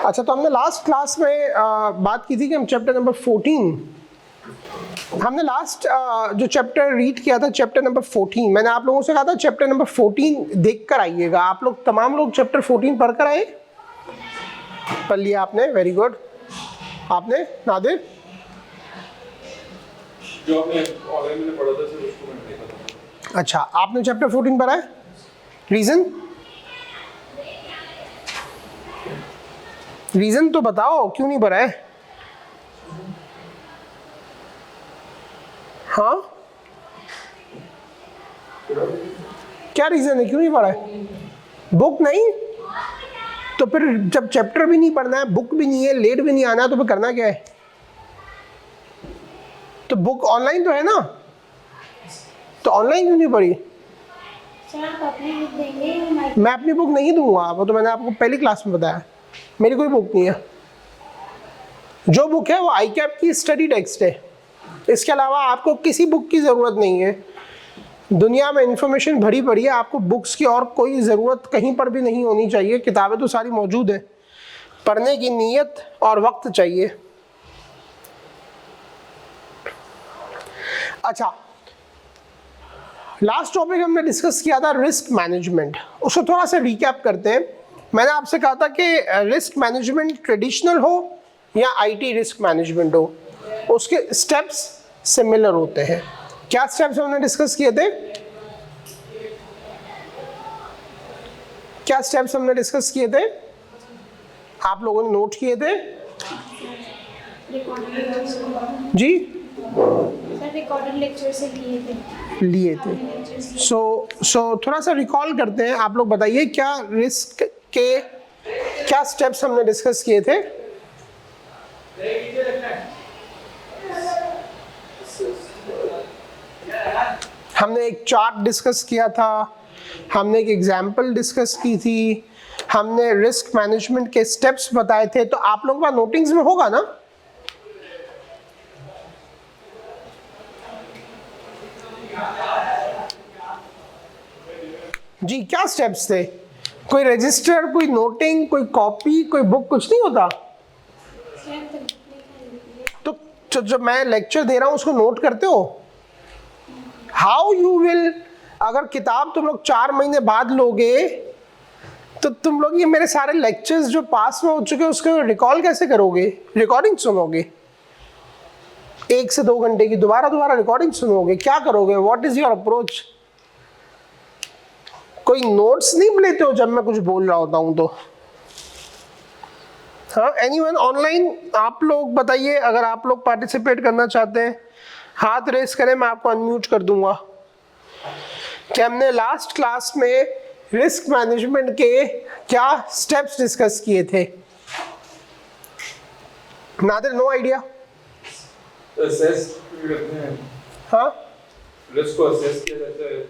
अच्छा, तो हमने लास्ट क्लास में बात की थी कि हम चैप्टर नंबर 14, हमने लास्ट जो चैप्टर रीड किया था चैप्टर नंबर 14, मैंने आप लोगों से कहा था चैप्टर नंबर 14 देख कर आइएगा। आप लोग तमाम लोग चैप्टर 14 पढ़ कर आए? पढ़ लिया आपने? Very good. आपने नादिर? जो आपने ऑनलाइन में पढ़ा था सर उसको मैंने देखा था। अच्छा, आपने चैप्टर 14 पढ़ा है? रीजन तो बताओ, क्यों नहीं पढ़ा है? हाँ, क्या रीजन है, क्यों नहीं पढ़ा है? बुक नहीं? तो फिर जब चैप्टर भी नहीं पढ़ना है, बुक भी नहीं है, लेट भी नहीं आना है, तो फिर करना क्या है? तो बुक ऑनलाइन तो है ना, तो ऑनलाइन क्यों नहीं पढ़ी? सर आप अपनी बुक देंगे? मैं अपनी बुक नहीं दूंगा, वो तो मैंने आपको पहली क्लास में बताया, मेरी कोई बुक नहीं है। जो बुक है वो आईकैप की स्टडी टेक्स्ट है, इसके अलावा आपको किसी बुक की ज़रूरत नहीं है। दुनिया में इंफॉर्मेशन भरी पड़ी है, आपको बुक्स की और कोई ज़रूरत कहीं पर भी नहीं होनी चाहिए। किताबें तो सारी मौजूद है, पढ़ने की नीयत और वक्त चाहिए। अच्छा, लास्ट टॉपिक हमने डिस्कस किया था रिस्क मैनेजमेंट, उसको थोड़ा सा रिकैप करते हैं। मैंने आपसे कहा था कि रिस्क मैनेजमेंट ट्रेडिशनल हो या आईटी रिस्क मैनेजमेंट हो, उसके स्टेप्स सिमिलर होते हैं। क्या स्टेप्स हमने डिस्कस किए थे? क्या स्टेप्स हमने डिस्कस किए थे? आप लोगों ने नोट किए थे? जी रिकॉर्डेड लेक्चर से लिए थे। सो थोड़ा सा रिकॉल करते हैं। आप लोग बताइए क्या रिस्क के क्या स्टेप्स हमने डिस्कस किए थे? हमने एक चार्ट डिस्कस किया था, हमने एक एग्जाम्पल डिस्कस की थी, हमने रिस्क मैनेजमेंट के स्टेप्स बताए थे। तो आप लोगों का नोटिंग्स में होगा ना? जी, क्या स्टेप्स थे? कोई रजिस्टर, कोई नोटिंग, कोई कॉपी, कोई बुक, कुछ नहीं होता? तो जब मैं लेक्चर दे रहा हूं उसको नोट करते हो? हाउ यू विल, अगर किताब तुम लोग 4 महीने बाद लोगे तो तुम लोग ये मेरे सारे लेक्चर्स जो पास में हो चुके हैं उसको रिकॉल कैसे करोगे? रिकॉर्डिंग सुनोगे 1 से 2 घंटे की, दोबारा रिकॉर्डिंग सुनोगे, क्या करोगे? What is your approach? कोई नोट्स नहीं लेते हो जब मैं कुछ बोल रहा होता हूं तो? हाँ, एनीवन ऑनलाइन आप लोग बताइए, अगर आप लोग पार्टिसिपेट करना चाहते हैं हाथ रेस करें, मैं आपको अनम्यूट कर दूंगा। कि हमने लास्ट क्लास में रिस्क मैनेजमेंट के क्या स्टेप्स डिस्कस किए थे? Nadir, no idea? असेस करते हैं, हाँ, रिस्क को असेस किया जाता है।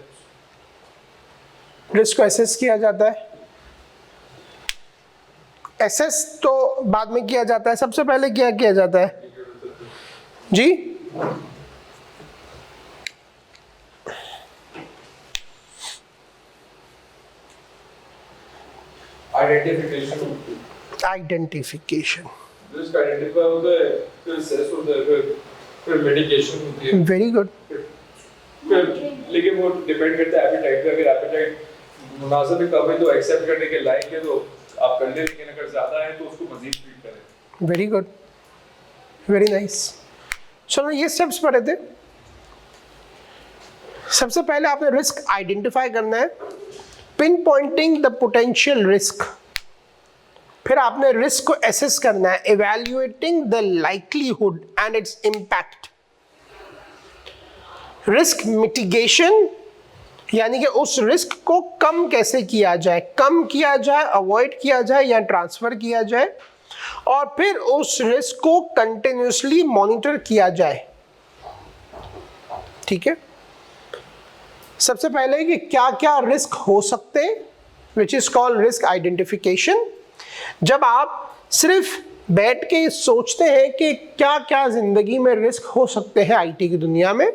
रिस्क को एसेस किया जाता है। एसेस तो बाद में किया जाता है, सबसे पहले क्या किया जाता है? जी, आइडेंटिफिकेशन। रिस्क आइडेंटिफाई होता है, फिर असेस होता है, फिर मेडिकेशन होती है। Very good. फिर लेकिन वो डिपेंड करता है एपेटाइट पे। अगर एपेटाइट मुनासिब है कम है तो एक्सेप्ट करने के लायक है तो आप कर लें, लेकिन अगर ज़्यादा है तो उसको मजीद ट्रीट करें। Very good, very nice. चलो, ये स्टेप्स पढ़े थे। सबसे पहले आपने रिस्क आइडेंटिफाई करना है, pin Poynting the potential risk. फिर आपने रिस्क को एसेस करना है, evaluating the likelihood and its impact. Risk mitigation, यानी कि उस रिस्क को कम कैसे किया जाए, कम किया जाए, अवॉइड किया जाए या ट्रांसफर किया जाए। और फिर उस रिस्क को कंटिन्यूसली मॉनिटर किया जाए। ठीक है, सबसे पहले कि क्या क्या रिस्क हो सकते हैं, which is called risk identification. जब आप सिर्फ बैठ के सोचते हैं कि क्या क्या जिंदगी में रिस्क हो सकते हैं आईटी की दुनिया में,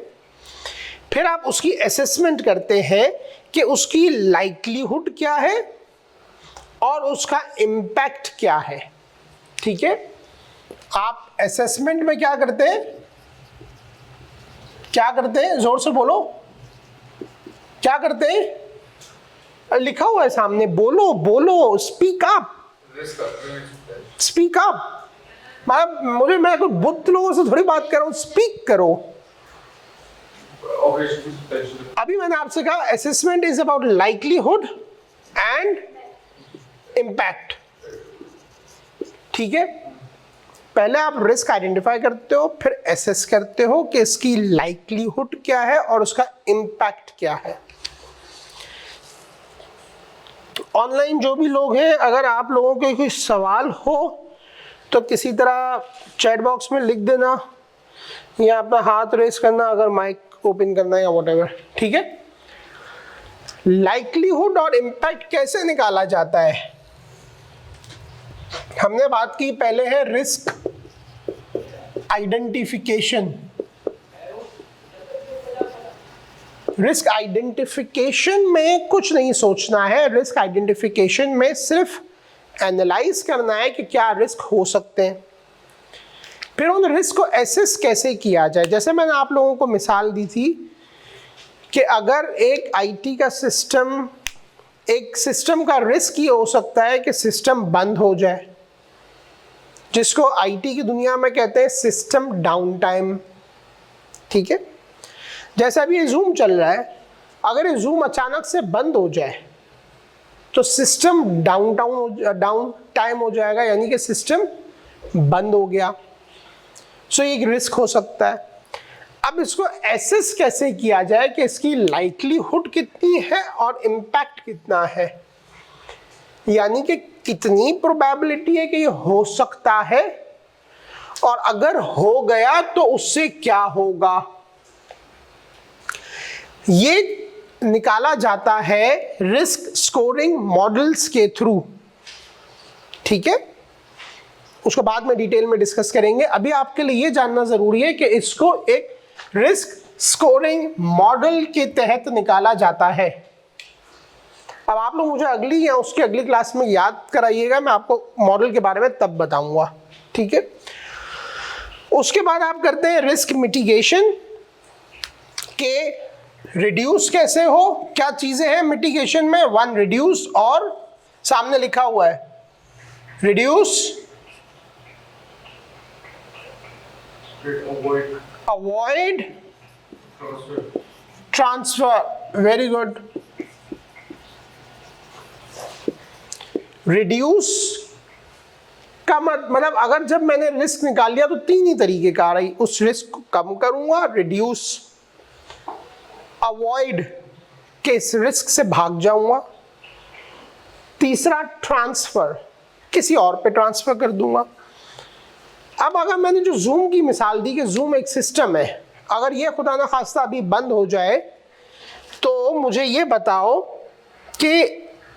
फिर आप उसकी असेसमेंट करते हैं कि उसकी लाइक्लीहुड क्या है और उसका इम्पैक्ट क्या है। ठीक है, आप असेसमेंट में क्या करते हैं, जोर से बोलो, क्या करते हैं? लिखा हुआ है सामने, बोलो, स्पीक अप। मैं कोई बुद्ध लोगों से थोड़ी बात कर रहा हूं, स्पीक करो। अभी मैंने आपसे कहा assessment is about likelihood and impact. ठीक है, पहले आप रिस्क आइडेंटिफाई करते हो, फिर एसेस करते हो कि इसकी लाइक्लीहुड क्या है और उसका इम्पैक्ट क्या है। ऑनलाइन जो भी लोग हैं, अगर आप लोगों के कोई सवाल हो तो किसी तरह चैट बॉक्स में लिख देना या अपना हाथ रेस करना अगर माइक ओपन करना है या व्हाटएवर। ठीक है, लाइक्लीहुड और इम्पैक्ट कैसे निकाला जाता है? हमने बात की, पहले है रिस्क आइडेंटिफिकेशन। रिस्क आइडेंटिफिकेशन में कुछ नहीं सोचना है, रिस्क आइडेंटिफिकेशन में सिर्फ एनालाइज करना है कि क्या रिस्क हो सकते हैं। फिर उन रिस्क को एसेस कैसे किया जाए, जैसे मैंने आप लोगों को मिसाल दी थी कि अगर एक आईटी का सिस्टम, एक सिस्टम का रिस्क ये हो सकता है कि सिस्टम बंद हो जाए, जिसको आईटी की दुनिया में कहते हैं सिस्टम डाउन टाइम। ठीक है, जैसा अभी ये जूम चल रहा है, अगर ये जूम अचानक से बंद हो जाए तो सिस्टम डाउन टाइम हो जाएगा, यानी कि सिस्टम बंद हो गया। सो ये एक रिस्क हो सकता है। अब इसको एसेस कैसे किया जाए कि इसकी लाइक्लीहुड कितनी है और इम्पैक्ट कितना है, यानी कि कितनी प्रोबेबिलिटी है कि ये हो सकता है और अगर हो गया तो उससे क्या होगा। ये निकाला जाता है रिस्क स्कोरिंग मॉडल्स के थ्रू। ठीक है, उसको बाद में डिटेल में डिस्कस करेंगे। अभी आपके लिए ये जानना जरूरी है कि इसको एक रिस्क स्कोरिंग मॉडल के तहत निकाला जाता है। अब आप लोग मुझे अगली या उसके अगली क्लास में याद कराइएगा, मैं आपको मॉडल के बारे में तब बताऊंगा। ठीक है, उसके बाद आप करते हैं रिस्क मिटिगेशन के रिड्यूस कैसे हो। क्या चीजें हैं मिटिगेशन में? वन, रिड्यूस, और सामने लिखा हुआ है reduce, avoid, transfer. Very good. Reduce का मतलब अगर जब मैंने रिस्क निकाल लिया तो तीन ही तरीके का आ रही, उस रिस्क को कम करूंगा, रिड्यूस, अवॉइड के इस रिस्क से भाग जाऊंगा, तीसरा ट्रांसफर, किसी और पे ट्रांसफर कर दूंगा। अब अगर मैंने जो जूम की मिसाल दी कि जूम एक सिस्टम है, अगर ये खुदा ना खास्ता अभी बंद हो जाए तो मुझे ये बताओ कि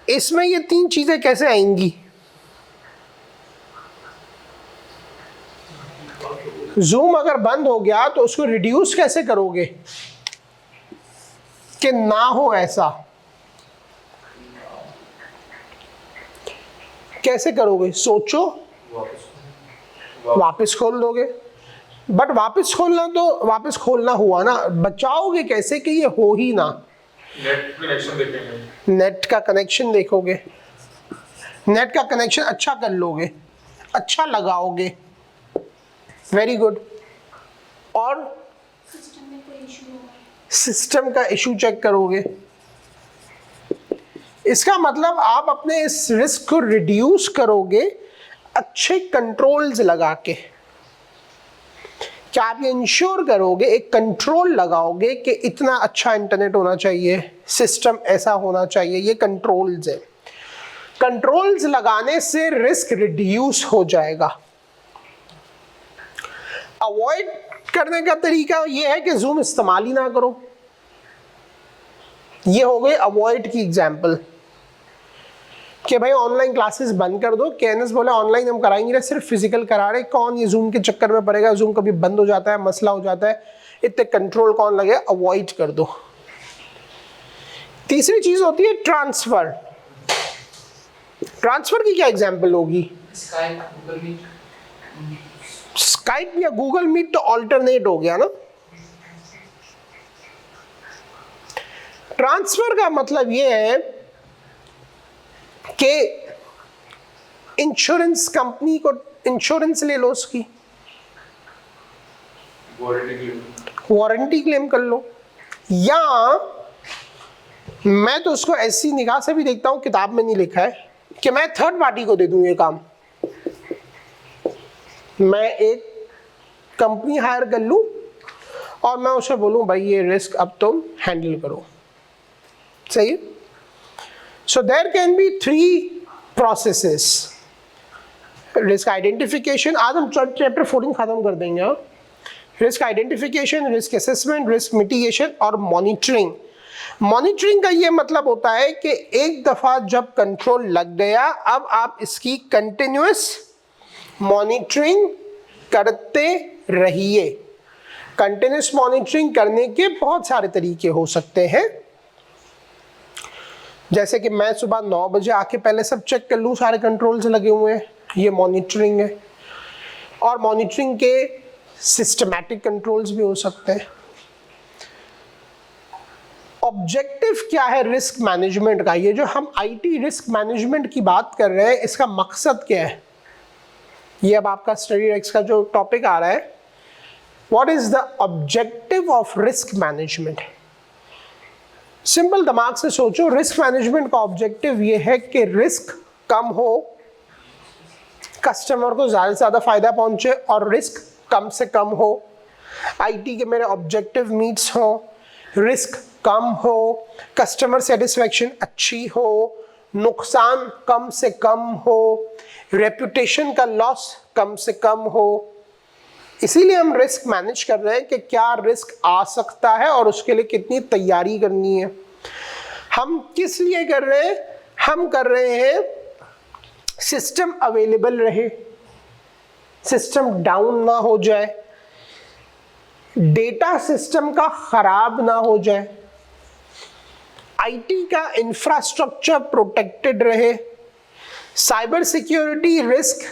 इसमें ये तीन चीजें कैसे आएंगी। जूम अगर बंद हो गया तो उसको रिड्यूस कैसे करोगे कि ना हो ऐसा? कैसे करोगे? सोचो। वापस खोल दोगे, बट वापस खोलना हुआ ना, बचाओगे कैसे कि ये हो ही ना? नेट कनेक्शन देखेंगे, नेट का कनेक्शन देखोगे, नेट का कनेक्शन अच्छा कर लोगे, अच्छा लगाओगे। Very good. और सिस्टम में कोई इशू होगा, सिस्टम का इशू चेक करोगे। इसका मतलब आप अपने इस रिस्क को रिड्यूस करोगे अच्छे कंट्रोल्स लगा के। क्या आप ये इंश्योर करोगे, एक कंट्रोल लगाओगे कि इतना अच्छा इंटरनेट होना चाहिए, सिस्टम ऐसा होना चाहिए, ये कंट्रोल्स है। कंट्रोल्स लगाने से रिस्क रिड्यूस हो जाएगा। अवॉइड करने का तरीका ये है कि जूम इस्तेमाल ही ना करो। ये हो गई अवॉइड की एग्जांपल कि भाई ऑनलाइन क्लासेस बंद कर दो। केएनएस बोले ऑनलाइन हम कराएंगे ना, सिर्फ फिजिकल करा रहे, कौन ये जूम के चक्कर में पड़ेगा, जूम कभी बंद हो जाता है, मसला हो जाता है, इतने कंट्रोल कौन लगे, अवॉइड कर दो। तीसरी चीज होती है ट्रांसफर। ट्रांसफर की क्या एग्जांपल होगी? Skype, Google Meet. स्काइप या गूगल मीट तो ऑल्टरनेट हो गया ना। ट्रांसफर का मतलब ये है कि इंश्योरेंस कंपनी को इंश्योरेंस ले लो, उसकी वारंटी क्लेम कर लो, या मैं तो उसको ऐसी निगाह से भी देखता हूं, किताब में नहीं लिखा है कि मैं थर्ड पार्टी को दे दूं ये काम। मैं एक कंपनी हायर कर लूं और मैं उसे बोलूं भाई ये रिस्क अब तुम हैंडल करो। सही है? So there can be 3 processes. Risk identification, आज हम चैप्टर 14 खत्म कर देंगे। Risk identification, risk assessment, risk mitigation और मॉनिटरिंग। मॉनिटरिंग का ये मतलब होता है कि एक दफा जब कंट्रोल लग गया, अब आप इसकी कंटिन्यूअस मॉनिटरिंग करते रहिए। कंटिन्यूअस मॉनिटरिंग करने के बहुत सारे तरीके हो सकते हैं, जैसे कि मैं सुबह 9 बजे आके पहले सब चेक कर लूँ सारे कंट्रोल्स लगे हुए हैं, ये मॉनिटरिंग है। और मॉनिटरिंग के सिस्टमैटिक कंट्रोल्स भी हो सकते हैं। ऑब्जेक्टिव क्या है रिस्क मैनेजमेंट का? ये जो हम आईटी रिस्क मैनेजमेंट की बात कर रहे हैं, इसका मकसद क्या है? ये अब आपका स्टडी डेस्क का जो टॉपिक आ रहा है, what is the objective of risk management? Simple दिमाग से सोचो, रिस्क मैनेजमेंट का ऑब्जेक्टिव ये है कि रिस्क कम हो, कस्टमर को ज़्यादा से ज़्यादा फायदा पहुंचे और रिस्क कम से कम हो। आईटी के मेरे ऑब्जेक्टिव मीट्स हो, रिस्क कम हो, कस्टमर सेटिस्फेक्शन अच्छी हो, नुकसान कम से कम हो, रेपुटेशन का लॉस कम से कम हो। इसीलिए हम रिस्क मैनेज कर रहे हैं कि क्या रिस्क आ सकता है और उसके लिए कितनी तैयारी करनी है। हम किस लिए कर रहे हैं? हम कर रहे हैं सिस्टम अवेलेबल रहे, सिस्टम डाउन ना हो जाए, डेटा सिस्टम का खराब ना हो जाए, आईटी का इंफ्रास्ट्रक्चर प्रोटेक्टेड रहे, साइबर सिक्योरिटी रिस्क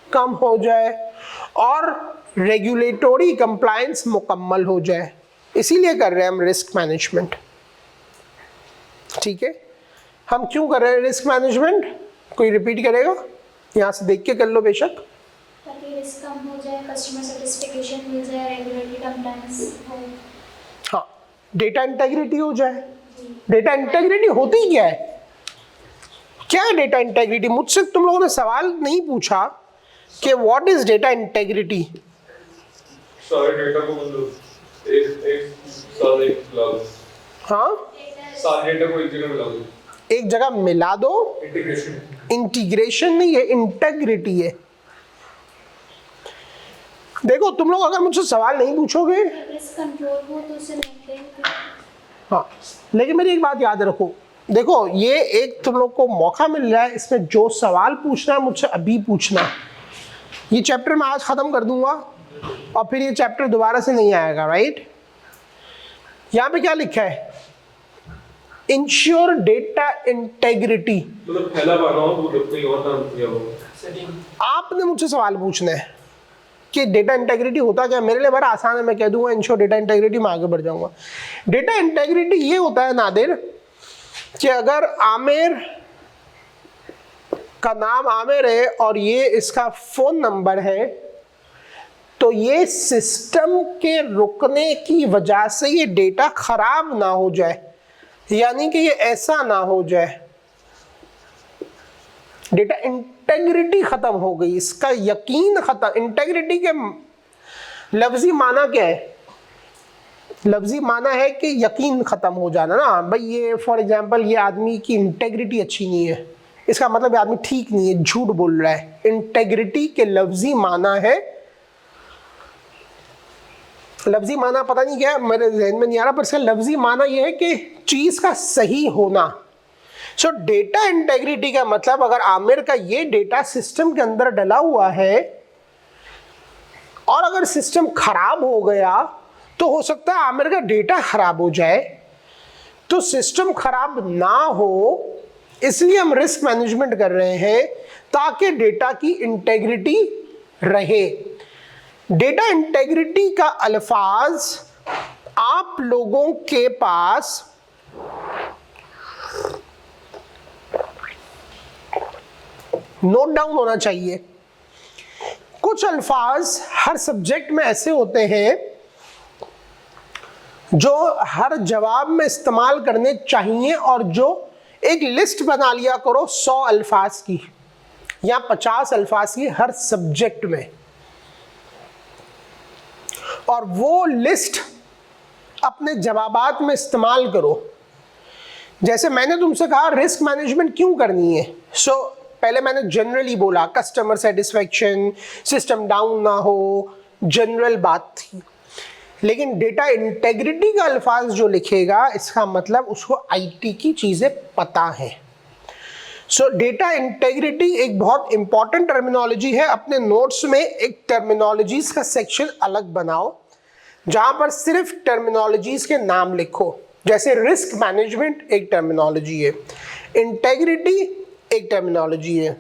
कम हो जाए और रेगुलेटरी कंप्लायंस मुकम्मल हो जाए। इसीलिए कर रहे हैं हम रिस्क मैनेजमेंट। ठीक है, हम क्यों कर रहे हैं रिस्क मैनेजमेंट? कोई रिपीट करेगा? यहाँ से देख के कर लो बेशक। ताकि रिस्क कम हो जाए, कस्टमर सेटिस्फेक्शन मिल जाए, रेगुलेटरी कंप्लायंस हो। हाँ, डेटा इंटेग्रिटी हो जाए। डेटा इंटेग्रिटी होती क्या है? क्या है डेटा इंटेग्रिटी? मुझसे तुम लोगों ने सवाल नहीं पूछा कि व्हाट इज डेटा इंटेग्रिटी। सारे डेटा को मतलब एक साथ एक मिला दो। हाँ, सारे डेटा को एक जगह मिला दो, एक जगह मिला दो। इंटीग्रेशन। इंटीग्रेशन नहीं है, इंटेग्रिटी है। देखो, तुम लोग अगर मुझसे सवाल नहीं पूछोगे, रिस्क कंट्रोल हो तो उसे मेंटेन करें। हाँ, लेकिन मेरी एक बात याद रखो। देखो, ये एक तुम लोग को मौका मिल रहा है, इसमें जो सवाल पूछना है मुझसे अभी पूछना। ये चैप्टर मैं आज खत्म कर दूंगा और फिर ये चैप्टर दोबारा से नहीं आएगा, राइट? यहाँ पे क्या लिखा है? Ensure data integrity. मतलब पहला बार हो तो कहीं और नाम किया हो। आपने मुझसे सवाल पूछना है कि डेटा इंटेग्रिटी होता क्या? मेरे लिए बड़ा आसान है, मैं कह दूंगा इंश्योर डेटा इंटेग्रिटी, में आगे बढ़ जाऊंगा। डेटा इंटेग्रिटी ये होता है नादिर कि अगर आमिर का नाम आमिर है और ये इसका फोन नंबर है, तो ये सिस्टम के रुकने की वजह से ये डेटा खराब ना हो जाए, यानी कि ये ऐसा ना हो जाए, डेटा इंटेग्रिटी खत्म हो गई, इसका यकीन खत्म। इंटेग्रिटी के लफ्जी माना क्या है? लफ्जी माना है कि यकीन खत्म हो जाना ना। भाई ये फॉर एग्जांपल ये आदमी की इंटेग्रिटी अच्छी नहीं है, इसका मतलब ये आदमी ठीक नहीं है, झूठ बोल रहा है। इंटेग्रिटी के लफ्जी माना है, लफ्जी माना पता नहीं क्या है, मेरे जहन में नहीं आ रहा, पर इसका लफ्जी माना यह है कि चीज का सही होना। सो डेटा इंटेग्रिटी का मतलब, अगर आमिर का ये डेटा सिस्टम के अंदर डला हुआ है और अगर सिस्टम खराब हो गया तो हो सकता है आमिर का डेटा खराब हो जाए। तो सिस्टम खराब ना हो इसलिए हम रिस्क मैनेजमेंट कर रहे हैं, ताकि डेटा की इंटेग्रिटी रहे। डेटा इंटेग्रिटी का अल्फाज आप लोगों के पास नोट डाउन होना चाहिए। कुछ अल्फाज हर सब्जेक्ट में ऐसे होते हैं जो हर जवाब में इस्तेमाल करने चाहिए, और जो एक लिस्ट बना लिया करो 100 अल्फाज की या 50 अल्फाज की हर सब्जेक्ट में, और वो लिस्ट अपने जवाबात में इस्तेमाल करो। जैसे मैंने तुमसे कहा रिस्क मैनेजमेंट क्यों करनी है, पहले मैंने जनरली बोला कस्टमर सेटिस्फेक्शन, सिस्टम डाउन ना हो, जनरल बात थी। लेकिन डेटा इंटेग्रिटी का अल्फाज जो लिखेगा इसका मतलब उसको आईटी की चीजें पता है। डेटा इंटेग्रिटी एक बहुत इंपॉर्टेंट टर्मिनोलॉजी है। अपने नोट्स में एक टर्मिनोलॉजीज का सेक्शन अलग बनाओ जहां पर सिर्फ टर्मिनोलॉजीज के नाम लिखो। जैसे रिस्क मैनेजमेंट एक टर्मिनोलॉजी है, इंटेग्रिटी एक टर्मिनोलॉजी है।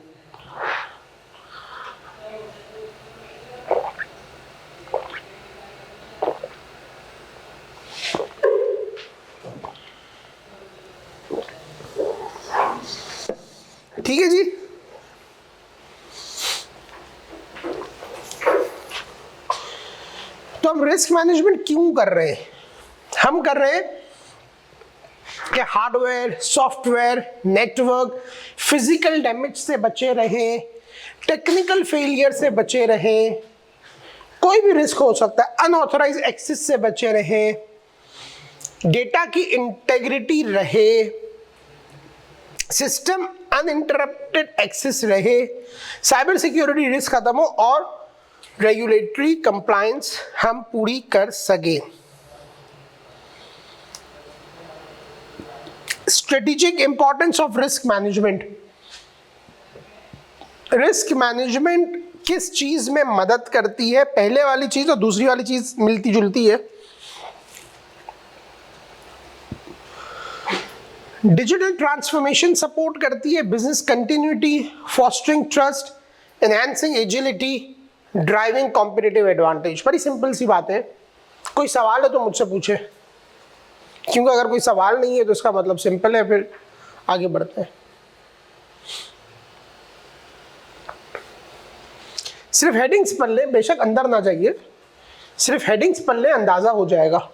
ठीक है जी। तो हम रिस्क मैनेजमेंट क्यों कर रहे हैं? हम कर रहे हैं कि hardware, software, network physical damage से बचे रहें, टेक्निकल फेलियर से बचे रहें, कोई भी रिस्क हो सकता है, अनऑथराइज एक्सेस से बचे रहें, डेटा की इंटेग्रिटी रहे, सिस्टम अनइंटरप्टेड एक्सेस रहे, साइबर सिक्योरिटी रिस्क खत्म हो और रेगुलेटरी कंप्लायंस हम पूरी कर सके। Strategic importance of risk management. Risk management किस चीज में मदद करती है? पहले वाली चीज और दूसरी वाली चीज मिलती जुलती है। डिजिटल ट्रांसफॉर्मेशन सपोर्ट करती है business continuity, fostering trust, enhancing agility, driving competitive advantage. बड़ी सिंपल सी बात है। कोई सवाल है तो मुझसे पूछे, क्योंकि अगर कोई सवाल नहीं है तो इसका मतलब सिंपल है। फिर आगे बढ़ते हैं। सिर्फ हेडिंग्स पढ़ ले, बेशक अंदर ना जाइए, सिर्फ हेडिंग्स पढ़ ले, अंदाजा हो जाएगा।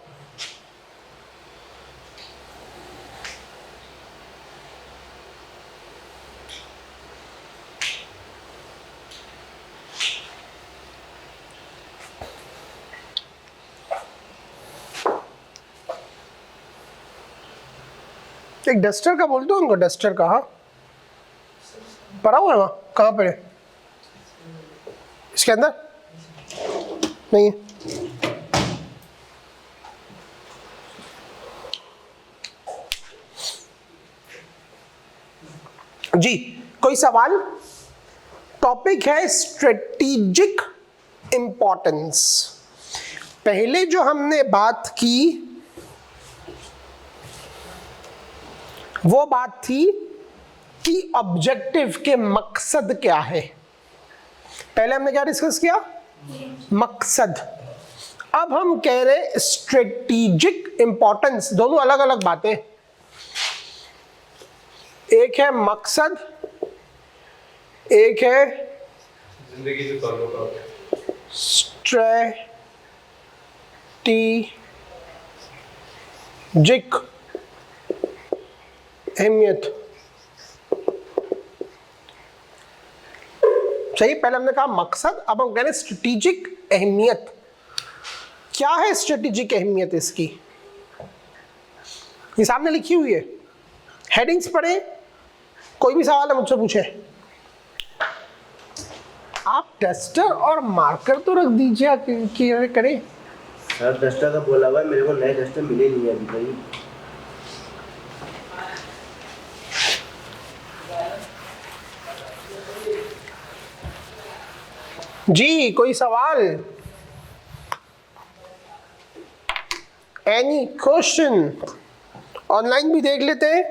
एक डस्टर का बोलते हो उनको, डस्टर कहाँ पड़ा हुआ है? वहाँ कहाँ पे है? इसके अंदर नहीं है। जी कोई सवाल? टॉपिक है स्ट्रेटेजिक इंपॉर्टेंस। पहले जो हमने बात की वो बात थी कि ऑब्जेक्टिव के मकसद क्या है। पहले हमने क्या डिस्कस किया? मकसद। अब हम कह रहे स्ट्रेटेजिक इंपॉर्टेंस। दोनों अलग अलग बातें। एक है मकसद, एक है जिंदगी से ताल्लुक स्ट्रेटेजिक अहमियत। सही, पहले हमने कहा मकसद, अब हम कह रहे हैं स्ट्रेटेजिक अहमियत। क्या है स्ट्रेटेजिक अहमियत इसकी? ये सामने लिखी हुई है, हेडिंग्स पढ़े। कोई भी सवाल है मुझसे पूछे। आप डस्टर और मार्कर तो रख दीजिए कि करें। सर डस्टर का बोला हुआ है, मेरे को नए डस्टर मिले नहीं है अभी तक। जी कोई सवाल? एनी क्वेश्चन ऑनलाइन भी देख लेते हैं,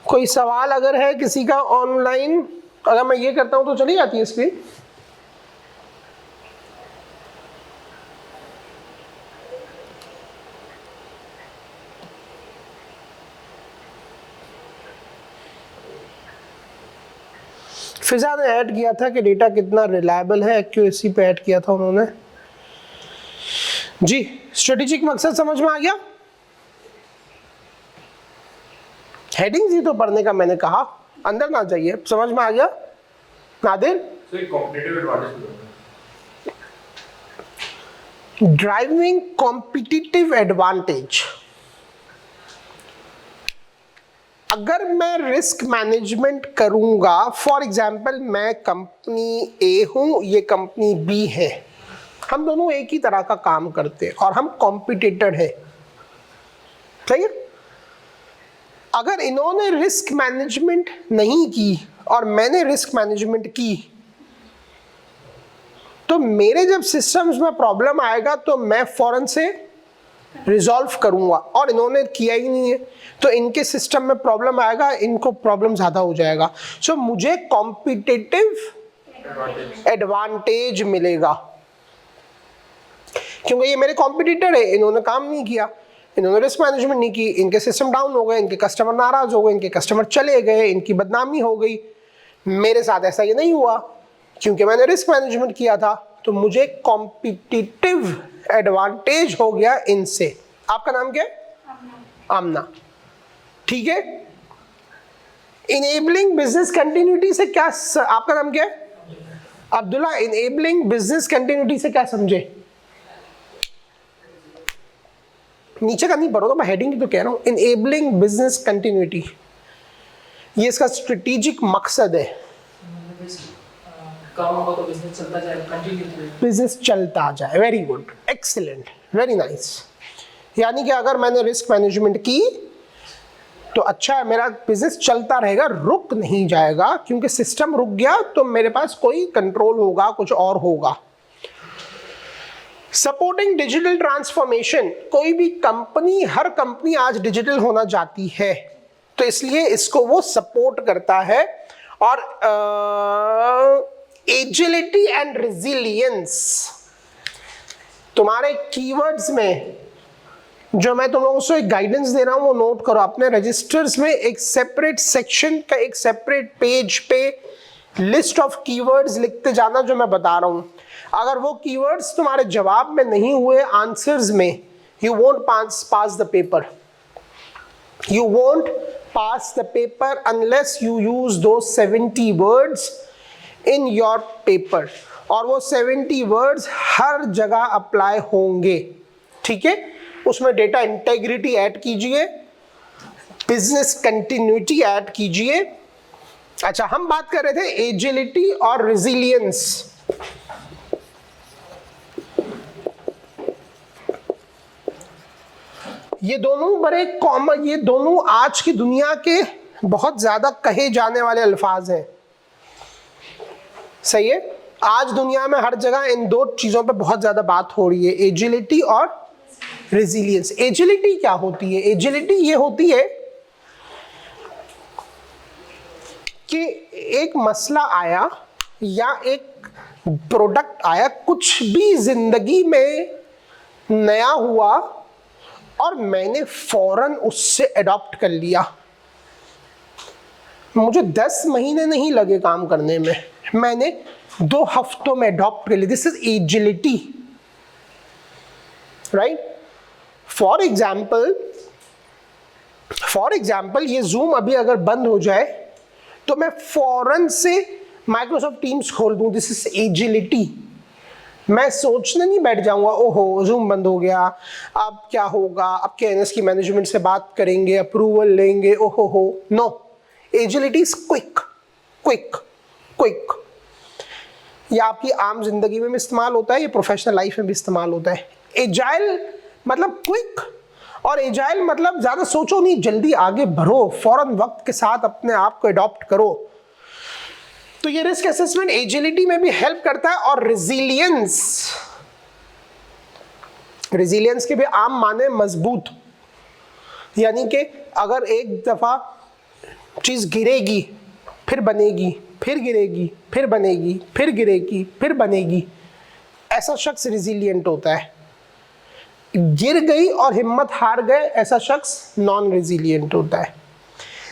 कोई सवाल अगर है किसी का ऑनलाइन। अगर मैं ये करता हूं तो चली जाती है स्क्रीन। फिजा ने ऐड किया था कि डेटा कितना रिलायबल है, एक्यूरेसी पे ऐड किया था उन्होंने जी। स्ट्रेटेजिक मकसद समझ में आ गया? हेडिंग्स ही तो पढ़ने का मैंने कहा, अंदर ना जाइए। समझ में आ गया नादिर? So एक competitive advantage driving competitive advantage. अगर मैं रिस्क मैनेजमेंट करूंगा, फॉर एग्जाम्पल मैं कंपनी ए हूं, ये कंपनी बी है, हम दोनों एक ही तरह का काम करते हैं और हम कॉम्पिटिटर है, सही है? अगर इन्होंने रिस्क मैनेजमेंट नहीं की और मैंने रिस्क मैनेजमेंट की, तो मेरे जब सिस्टम्स में प्रॉब्लम आएगा तो मैं फौरन से रिजॉल्व करूंगा, और इन्होंने किया ही नहीं है तो इनके सिस्टम में प्रॉब्लम आएगा, इनको प्रॉब्लम ज्यादा हो जाएगा। सो मुझे कॉम्पिटिटिव एडवांटेज मिलेगा, क्योंकि ये मेरे कॉम्पिटिटर है, इन्होंने काम नहीं किया, इन्होंने रिस्क मैनेजमेंट नहीं की, इनके सिस्टम डाउन हो गए, इनके कस्टमर नाराज हो गए, इनके कस्टमर चले गए, इनकी बदनामी हो गई। मेरे साथ ऐसा ये नहीं हुआ क्योंकि मैंने रिस्क मैनेजमेंट किया था, तो मुझे कॉम्पिटिटिव एडवांटेज हो गया इनसे। आपका नाम क्या है? आमना, ठीक है। इनेबलिंग बिजनेस कंटिन्यूटी से क्या आपका नाम क्या है? अब्दुल्ला। इनेबलिंग बिजनेस कंटिन्यूटी से क्या समझे? नीचे का नहीं पढ़ो, मैं हेडिंग तो कह रहा हूं। इनेबलिंग बिजनेस कंटिन्यूटी, ये इसका स्ट्रेटेजिक मकसद है। काम होगा तो बिजनेस चलता जाए, कंटिन्यू बिजनेस चलता जाए। Very good, excellent, very nice. यानी कि अगर मैंने रिस्क मैनेजमेंट की तो अच्छा है, मेरा बिजनेस चलता रहेगा, रुक नहीं जाएगा, क्योंकि सिस्टम रुक गया तो मेरे पास कोई कंट्रोल होगा, कुछ और होगा। सपोर्टिंग डिजिटल ट्रांसफॉर्मेशन, कोई भी कंपनी, हर कंपनी आज डिजिटल होना चाहती है, तो इसलिए इसको वो सपोर्ट करता है। और एजिलिटी एंड रेजिलियंस, तुम्हारे कीवर्ड्स में जो मैं तुम लोगों को एक गाइडेंस दे रहा हूं वो नोट करो अपने रजिस्टर्स में। एक सेपरेट सेक्शन का, एक सेपरेट पेज पे लिस्ट ऑफ कीवर्ड्स लिखते जाना जो मैं बता रहा हूं। अगर वो कीवर्ड्स तुम्हारे जवाब में नहीं हुए, आंसर्स में, you won't pass the paper. You won't pass the paper unless you use those 70 words in your paper, और वो 70 words हर जगह अप्लाई होंगे, ठीक है। उसमें डेटा इंटेग्रिटी ऐड कीजिए, बिजनेस कंटिन्यूटी ऐड कीजिए। अच्छा, हम बात कर रहे थे एजिलिटी और रेजिलियंस। ये दोनों बड़े कॉमन, ये दोनों आज की दुनिया के बहुत ज्यादा कहे जाने वाले अल्फाज हैं, सही है। आज दुनिया में हर जगह इन दो चीजों पे बहुत ज्यादा बात हो रही है, एजिलिटी और रेजिलियंस। एजिलिटी क्या होती है? एजिलिटी ये होती है कि एक मसला आया या एक प्रोडक्ट आया, कुछ भी जिंदगी में नया हुआ और मैंने फौरन उससे अडॉप्ट कर लिया। मुझे 10 महीने नहीं लगे काम करने में, मैंने 2 हफ्तों में अडॉप्ट कर लिया। This is agility, right. For example ये जूम अभी अगर बंद हो जाए तो मैं फौरन से माइक्रोसॉफ्ट टीम्स खोल दूं। This is agility. मैं सोचने नहीं बैठ जाऊंगा, ओहो जूम बंद हो गया, अब क्या होगा, अब KNS की मैनेजमेंट से बात करेंगे, अप्रूवल लेंगे, ओहो हो। No, agility is quick quick quick. ये आपकी आम जिंदगी में भी इस्तेमाल होता है, ये प्रोफेशनल लाइफ में भी इस्तेमाल होता है। एजाइल मतलब क्विक, और एजाइल मतलब ज्यादा सोचो नहीं, जल्दी आगे बढ़ो, फौरन वक्त के साथ अपने आप को अडॉप्ट करो। तो ये रिस्क असेसमेंट एजिलिटी में भी हेल्प करता है। और रेजिलियंस, रेजिलियंस के भी आम माने मजबूत, यानी कि अगर एक दफ़ा चीज़ गिरेगी फिर बनेगी, फिर गिरेगी फिर बनेगी, फिर गिरेगी फिर बनेगी, ऐसा शख्स रिजिलियंट होता है। गिर गई और हिम्मत हार गए, ऐसा शख्स नॉन रिजिलियंट होता है।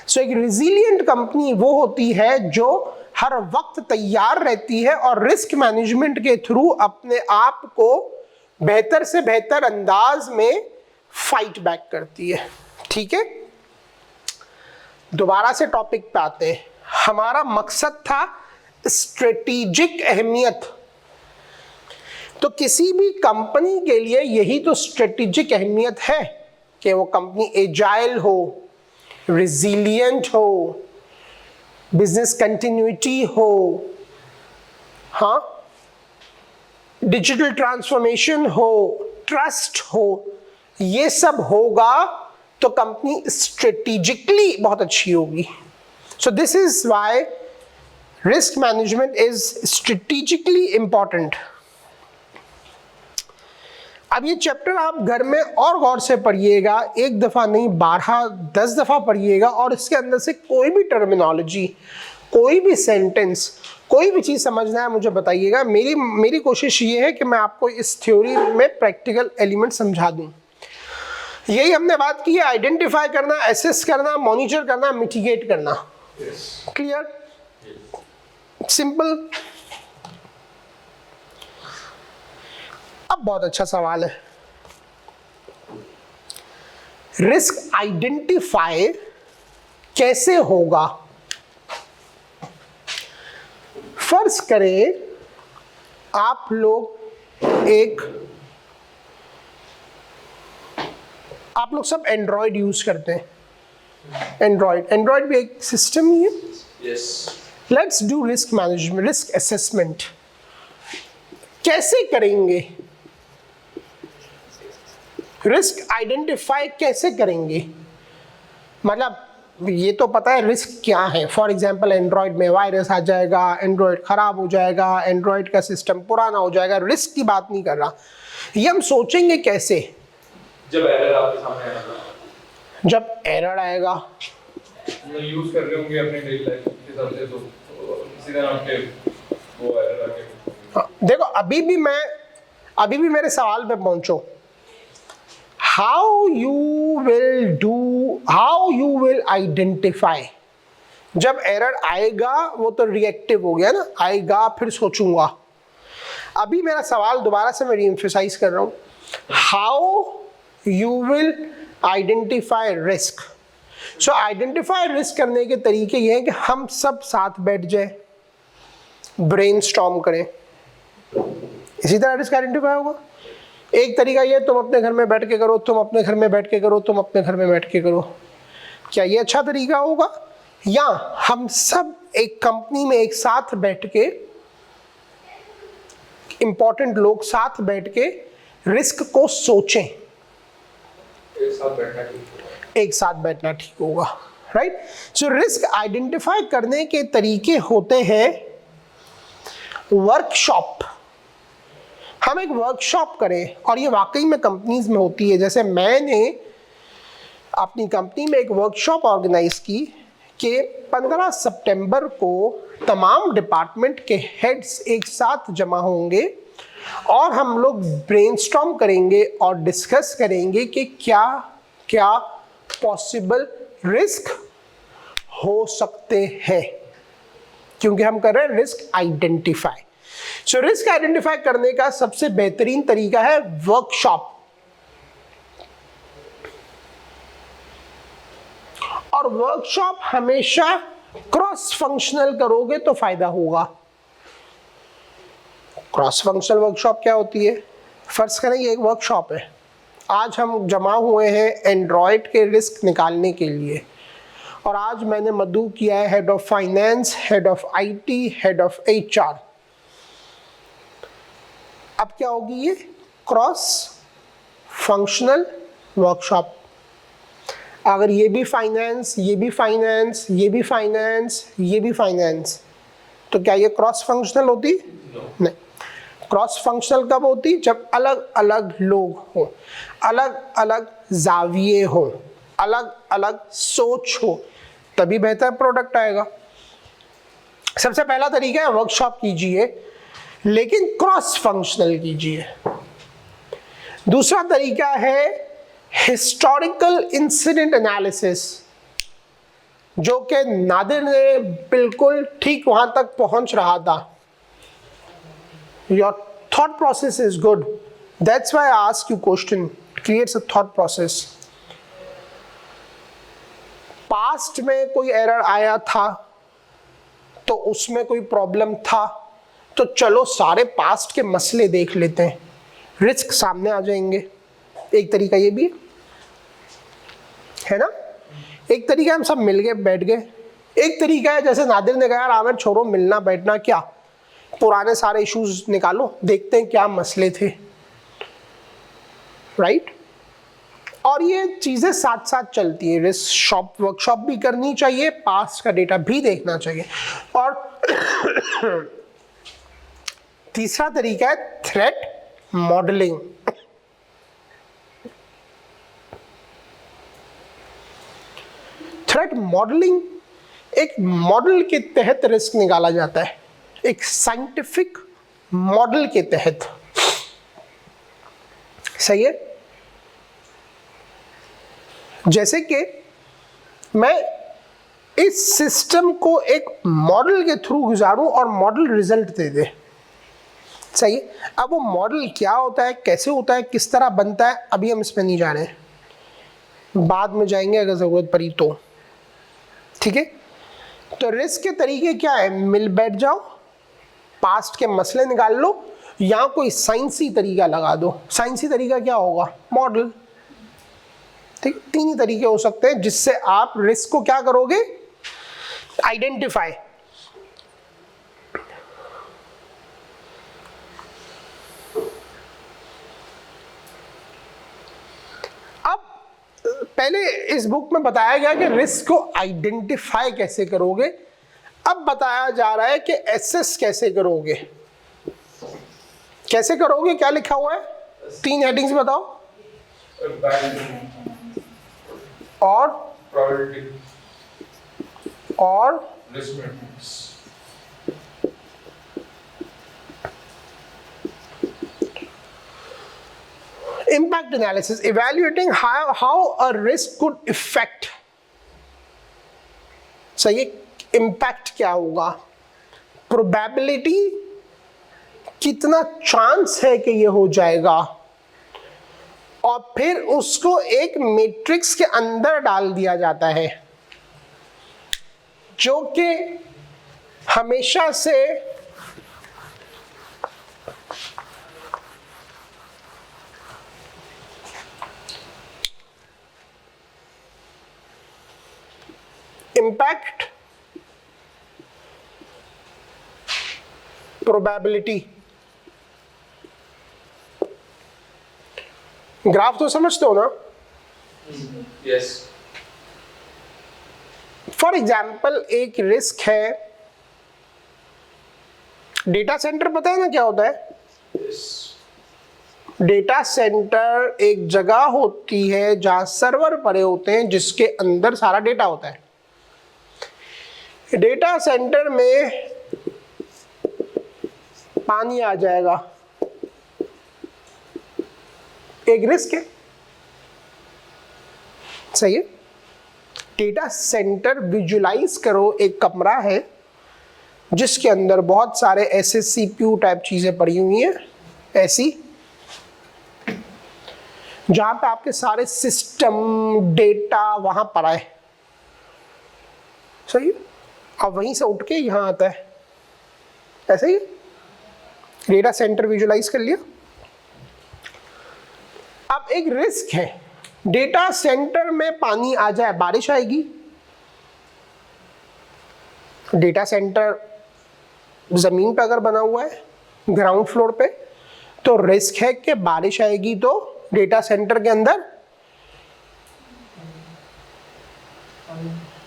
सो एक रिजिलियंट कंपनी वो होती है जो हर वक्त तैयार रहती है और रिस्क मैनेजमेंट के थ्रू अपने आप को बेहतर से बेहतर अंदाज में फाइट बैक करती है। ठीक है, दोबारा से टॉपिक पे आते हैं। हमारा मकसद था स्ट्रेटेजिक अहमियत। तो किसी भी कंपनी के लिए यही तो स्ट्रेटेजिक अहमियत है कि वो कंपनी एजाइल हो, रिजिलियंट हो, बिजनेस कंटिन्यूटी हो, हाँ, डिजिटल ट्रांसफॉर्मेशन हो, ट्रस्ट हो। ये सब होगा तो कंपनी स्ट्रेटेजिकली बहुत अच्छी होगी। So this is why risk management is strategically important. अब ये चैप्टर आप घर में और गौर से पढ़िएगा, एक दफ़ा नहीं 12-10 दफ़ा पढ़िएगा, और इसके अंदर से कोई भी टर्मिनोलॉजी, कोई भी सेंटेंस, कोई भी चीज़ समझना है मुझे बताइएगा। मेरी कोशिश ये है कि मैं आपको इस थ्योरी में प्रैक्टिकल एलिमेंट समझा दूँ। यही हमने बात की है, आइडेंटिफाई करना, एसेस करना, मॉनिटर करना, मिटिगेट करना। Clear, simple. अब बहुत अच्छा सवाल है, रिस्क आइडेंटिफाई कैसे होगा? फर्ज करें आप लोग सब एंड्रॉयड यूज करते हैं। एंड्रॉयड भी एक सिस्टम ही है। Yes. Let's do risk management, risk assessment कैसे करेंगे? रिस्क आइडेंटिफाई कैसे करेंगे? मतलब ये तो पता है रिस्क क्या है। फॉर एग्जांपल एंड्रॉयड में वायरस आ जाएगा, एंड्रॉयड खराब हो जाएगा, एंड्रॉयड का सिस्टम पुराना हो जाएगा। रिस्क की बात नहीं कर रहा, ये हम सोचेंगे कैसे? जब एरर आपके सामने आएगा, जब एरर आएगा, यूज कर रहे होंगे अपने डेली लाइफ के हिसाब से, तो किसी तरह आपके वो एरर आके। हाँ, देखो अभी भी मेरे सवाल पे पहुंचो। How you will identify? जब एरर आएगा, वो तो रिएक्टिव हो गया ना, आएगा फिर सोचूंगा। अभी मेरा सवाल दोबारा से मैं रीएम्फसाइज कर रहा हूं, how you will identify risk. So identify risk करने के तरीके ये हैं कि हम सब साथ बैठ जाए, ब्रेनस्टॉर्म करें, इसी तरह रिस्क आइडेंटिफाई होगा। एक तरीका ये, तुम अपने घर में बैठ के करो, तुम अपने घर में बैठ के करो, तुम अपने घर में बैठ के करो। क्या ये अच्छा तरीका होगा? या हम सब एक कंपनी में एक साथ बैठ के, इंपॉर्टेंट लोग साथ बैठ के रिस्क को सोचें, एक साथ बैठना ठीक होगा, राइट? सो रिस्क आइडेंटिफाई करने के तरीके होते हैं वर्कशॉप। हम एक वर्कशॉप करें, और ये वाकई में कंपनीज में होती है। जैसे मैंने अपनी कंपनी में एक वर्कशॉप ऑर्गेनाइज की कि 15 सितंबर को तमाम डिपार्टमेंट के हेड्स एक साथ जमा होंगे और हम लोग ब्रेनस्टॉर्म करेंगे और डिस्कस करेंगे कि क्या क्या पॉसिबल रिस्क हो सकते हैं, क्योंकि हम कर रहे हैं risk identify. So risk identify करने का सबसे बेहतरीन तरीका है वर्कशॉप। और वर्कशॉप हमेशा क्रॉस फंक्शनल करोगे तो फायदा होगा। क्रॉस फंक्शनल वर्कशॉप क्या होती है? फर्ज करें ये एक वर्कशॉप है, आज हम जमा हुए हैं एंड्रॉयड के रिस्क निकालने के लिए, और आज मैंने मधु किया है head of finance, head of IT, head of HR। अब क्या होगी? ये क्रॉस फंक्शनल वर्कशॉप। अगर ये भी फाइनेंस, ये भी फाइनेंस, ये भी फाइनेंस, ये भी फाइनेंस, तो क्या ये क्रॉस फंक्शनल होती? नहीं। क्रॉस फंक्शनल कब होती? जब अलग अलग लोग हों, अलग अलग जाविये हों, अलग अलग सोच हो, तभी बेहतर प्रोडक्ट आएगा। सबसे पहला तरीका है वर्कशॉप कीजिए, लेकिन क्रॉस फंक्शनल कीजिए। दूसरा तरीका है हिस्टोरिकल इंसिडेंट एनालिसिस, जो कि नादिर ने बिल्कुल ठीक वहां तक पहुंच रहा था। Your thought process is good. That's why I ask you question. Creates a thought process. Past में कोई एरर आया था तो उसमें कोई प्रॉब्लम था, तो चलो सारे पास्ट के मसले देख लेते हैं, रिस्क सामने आ जाएंगे। एक तरीका ये भी है ना। एक तरीका हम सब मिल गए बैठ गए। एक तरीका है जैसे नादिर ने कहा, आमिर छोड़ो मिलना बैठना, क्या पुराने सारे इश्यूज निकालो, देखते हैं क्या मसले थे, राइट। और ये चीज़ें साथ साथ चलती है। रिस्क वर्कशॉप भी करनी चाहिए, पास्ट का डेटा भी देखना चाहिए। और तीसरा तरीका है थ्रेट मॉडलिंग। थ्रेट मॉडलिंग एक मॉडल के तहत रिस्क निकाला जाता है, एक साइंटिफिक मॉडल के तहत। सही है। जैसे कि मैं इस सिस्टम को एक मॉडल के थ्रू गुजारूं और मॉडल रिजल्ट दे दे। सही है। अब वो मॉडल क्या होता है, कैसे होता है, किस तरह बनता है, अभी हम इसमें नहीं जा रहे हैं, बाद में जाएंगे अगर जरूरत पड़ी तो। ठीक है। तो रिस्क के तरीके क्या है, मिल बैठ जाओ, पास्ट के मसले निकाल लो, या कोई साइंसी तरीका लगा दो। साइंसी तरीका क्या होगा, मॉडल। ठीक, तीन ही तरीके हो सकते हैं जिससे आप रिस्क को क्या करोगे, आइडेंटिफाई। अब पहले इस बुक में बताया गया कि रिस्क को आइडेंटिफाई कैसे करोगे, अब बताया जा रहा है कि एसेस कैसे करोगे। कैसे करोगे, क्या लिखा हुआ है, तीन हेडिंग्स बताओ। और प्रोबेबिलिटी और risk matrix. impact analysis, evaluating how a risk could affect। सही, इम्पैक्ट क्या होगा, प्रोबेबिलिटी कितना चांस है कि ये हो जाएगा, और फिर उसको एक मैट्रिक्स के अंदर डाल दिया जाता है जो कि हमेशा से इम्पैक्ट, प्रोबेबिलिटी। ग्राफ तो समझते हो ना। यस। फॉर एग्जाम्पल एक रिस्क है, डेटा सेंटर पता है ना क्या होता है। डेटा सेंटर एक जगह होती है जहां सर्वर पड़े होते हैं जिसके अंदर सारा डेटा होता है। डेटा सेंटर में पानी आ जाएगा, एक रिस्क है। सही है। डेटा सेंटर विजुलाइज करो, एक कमरा है जिसके अंदर बहुत सारे ऐसे CPU टाइप चीजें पड़ी हुई हैं, ऐसी जहां पे आपके सारे सिस्टम डेटा वहां पड़ा है। सही है। अब वहीं से उठ के यहां आता है, ऐसे ही डेटा सेंटर विजुलाइज कर लिया। अब एक रिस्क है, डेटा सेंटर में पानी आ जाए, बारिश आएगी। डेटा सेंटर जमीन पे अगर बना हुआ है ग्राउंड फ्लोर पे, तो रिस्क है कि बारिश आएगी तो डेटा सेंटर के अंदर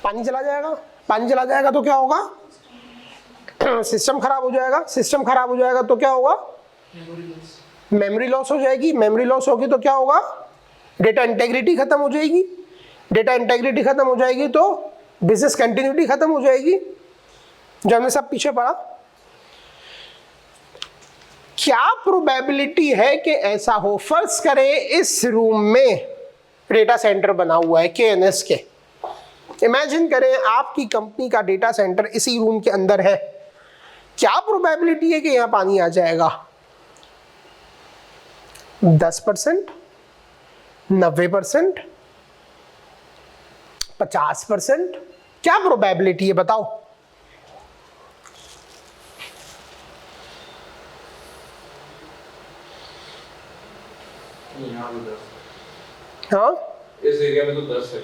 पानी चला जाएगा। पानी चला जाएगा तो क्या होगा, सिस्टम खराब हो जाएगा। सिस्टम खराब हो जाएगा तो क्या होगा, मेमोरी लॉस हो जाएगी। मेमोरी लॉस होगी तो क्या होगा, डेटा इंटेग्रिटी खत्म हो जाएगी। डेटा इंटेग्रिटी खत्म हो जाएगी तो बिजनेस कंटिन्यूटी खत्म हो जाएगी, जो हमने सब पीछे पढ़ा। क्या प्रोबेबिलिटी है कि ऐसा हो? फर्ज करें इस रूम में डेटा सेंटर बना हुआ है KNS के। इमेजिन करें आपकी कंपनी का डेटा सेंटर इसी रूम के अंदर है। क्या प्रोबेबिलिटी है कि यहां पानी आ जाएगा? 10%, 90%, 50%? क्या प्रोबेबिलिटी है बताओ? हाँ, इस एरिया में तो 10 है।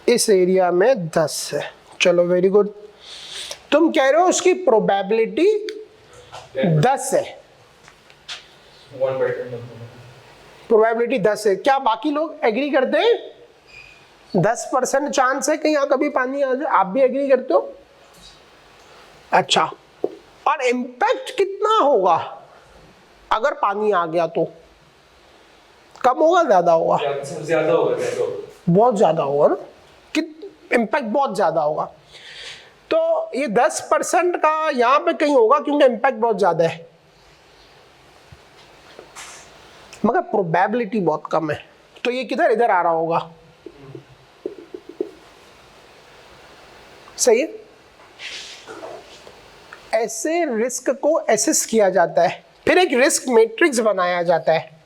इस एरिया में 10 है। चलो वेरी गुड। तुम कह रहे हो उसकी प्रोबेबिलिटी 10 है, 1/10। प्रोबेबिलिटी 10 है। क्या बाकी लोग एग्री करते हैं? 10% चांस है कि यहाँ कभी पानी आ जाए। आप भी एग्री करते हो? अच्छा, और इम्पैक्ट कितना होगा अगर पानी आ गया? तो कम होगा, ज्यादा होगा? ज्यादा होगा, ज्यादा होगा। बहुत ज्यादा होगा ना, कि इम्पैक्ट बहुत ज्यादा होगा। तो ये 10% का यहाँ पे कहीं होगा क्योंकि इम्पैक्ट बहुत ज्यादा है, मगर प्रोबेबिलिटी बहुत कम है। तो ये किधर? इधर आ रहा होगा। सही है। ऐसे रिस्क को असेस किया जाता है, फिर एक रिस्क मैट्रिक्स बनाया जाता है।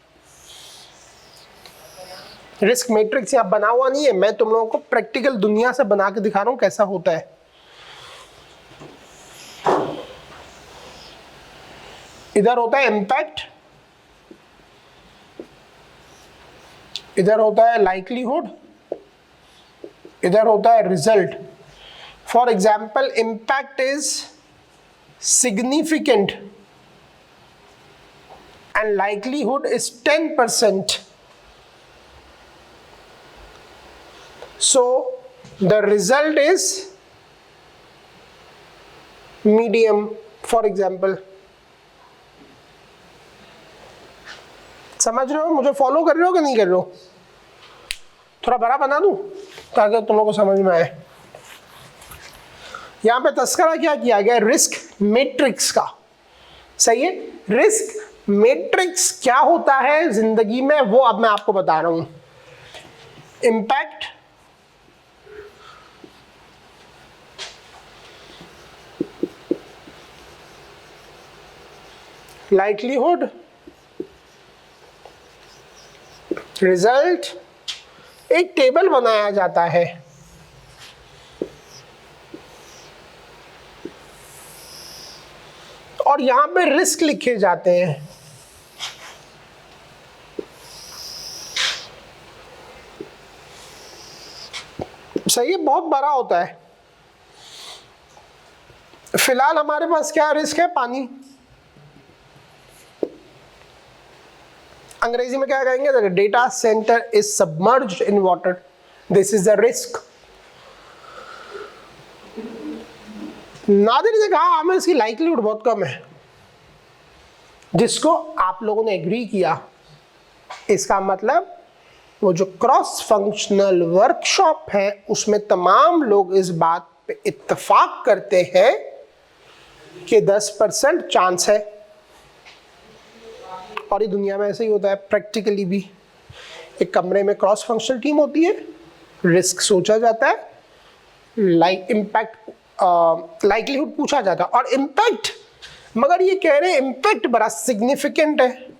रिस्क मैट्रिक्स यहाँ बना हुआ नहीं है, मैं तुम लोगों को प्रैक्टिकल दुनिया से बना के दिखा रहा हूं कैसा होता है। इधर होता है इम्पैक्ट, इधर होता है लाइक्लीहुड, इधर होता है result. For example, impact is significant and likelihood is 10%. So the result is medium, for example. समझ रहे हो? मुझे फॉलो कर रहे हो कि नहीं कर रहे हो? थोड़ा बड़ा बना दूं ताकि तुम लोगों को समझ में आए। यहां पे तस्करा क्या किया गया? रिस्क मैट्रिक्स का। सही है। रिस्क मैट्रिक्स क्या होता है जिंदगी में, वो अब मैं आपको बता रहा हूं। इम्पैक्ट, लाइक्लीहुड, रिजल्ट, एक टेबल बनाया जाता है। और यहां पे रिस्क लिखे जाते हैं। सही है, बहुत बड़ा होता है। फिलहाल हमारे पास क्या रिस्क है? पानी। अंग्रेजी में क्या कहेंगे? The data centre is submerged in water, this is the risk. Nadir ने कहा हमें इसकी लाइक्लीहुड बहुत कम है, जिसको आप लोगों ने एग्री किया। इसका मतलब वो जो क्रॉस फंक्शनल वर्कशॉप है उसमें तमाम लोग इस बात पे इत्तेफाक करते हैं कि 10% चांस है। और ये दुनिया में ऐसे ही होता है, प्रैक्टिकली भी। एक कमरे में क्रॉस फंक्शनल टीम होती है, रिस्क सोचा जाता है, लाइक्लीहुड पूछा जाता है, और इम्पैक्ट, मगर ये कह रहे हैं इम्पैक्ट बड़ा सिग्निफिकेंट है।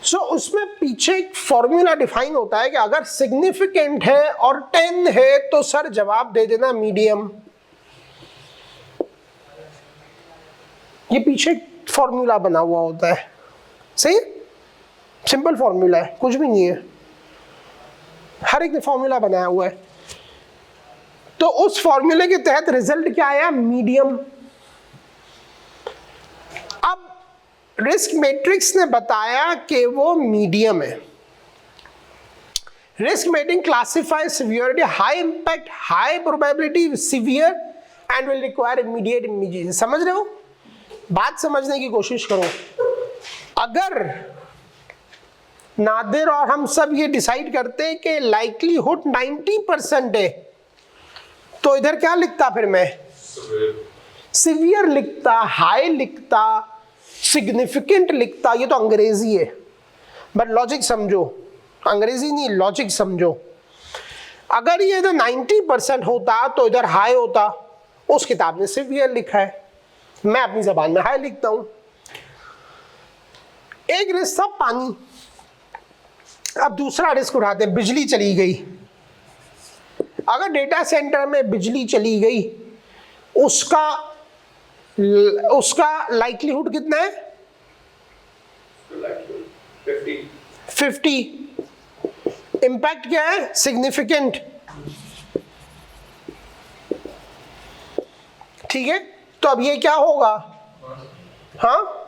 सो उसमें पीछे एक फॉर्मूला डिफाइन होता है कि अगर सिग्निफिकेंट है और 10 है तो सर जवाब दे देना मीडियम। ये पीछे फॉर्मूला बना हुआ होता है। सही, सिंपल फॉर्मूला है, कुछ भी नहीं है, हर एक ने फॉर्मूला बनाया हुआ है। तो उस फॉर्मूले के तहत रिजल्ट क्या आया? मीडियम। अब रिस्क मैट्रिक्स ने बताया कि वो मीडियम है। Risk matrix classify severity, high impact, high probability, severe and will require immediate. समझ रहे हो? बात समझने की कोशिश करो। अगर नादिर और हम सब ये डिसाइड करते हैं कि लाइक्लीहुड 90% है, तो इधर क्या लिखता फिर मैं? सिवियर लिखता, हाई लिखता, सिग्निफिकेंट लिखता। ये तो अंग्रेजी है, बट लॉजिक समझो, अंग्रेजी नहीं लॉजिक समझो। अगर ये इधर 90% होता तो इधर हाई होता, उस किताब ने सिवियर लिखा है, मैं अपनी जबान में हाई लिखता हूं। एक रिस्क था पानी, अब दूसरा रिस्क उठाते हैं, बिजली चली गई। अगर डेटा सेंटर में बिजली चली गई, उसका लाइक्लीहुड कितना है? 50। इम्पैक्ट क्या है? सिग्निफिकेंट। ठीक है, तो अब ये क्या होगा? हाँ,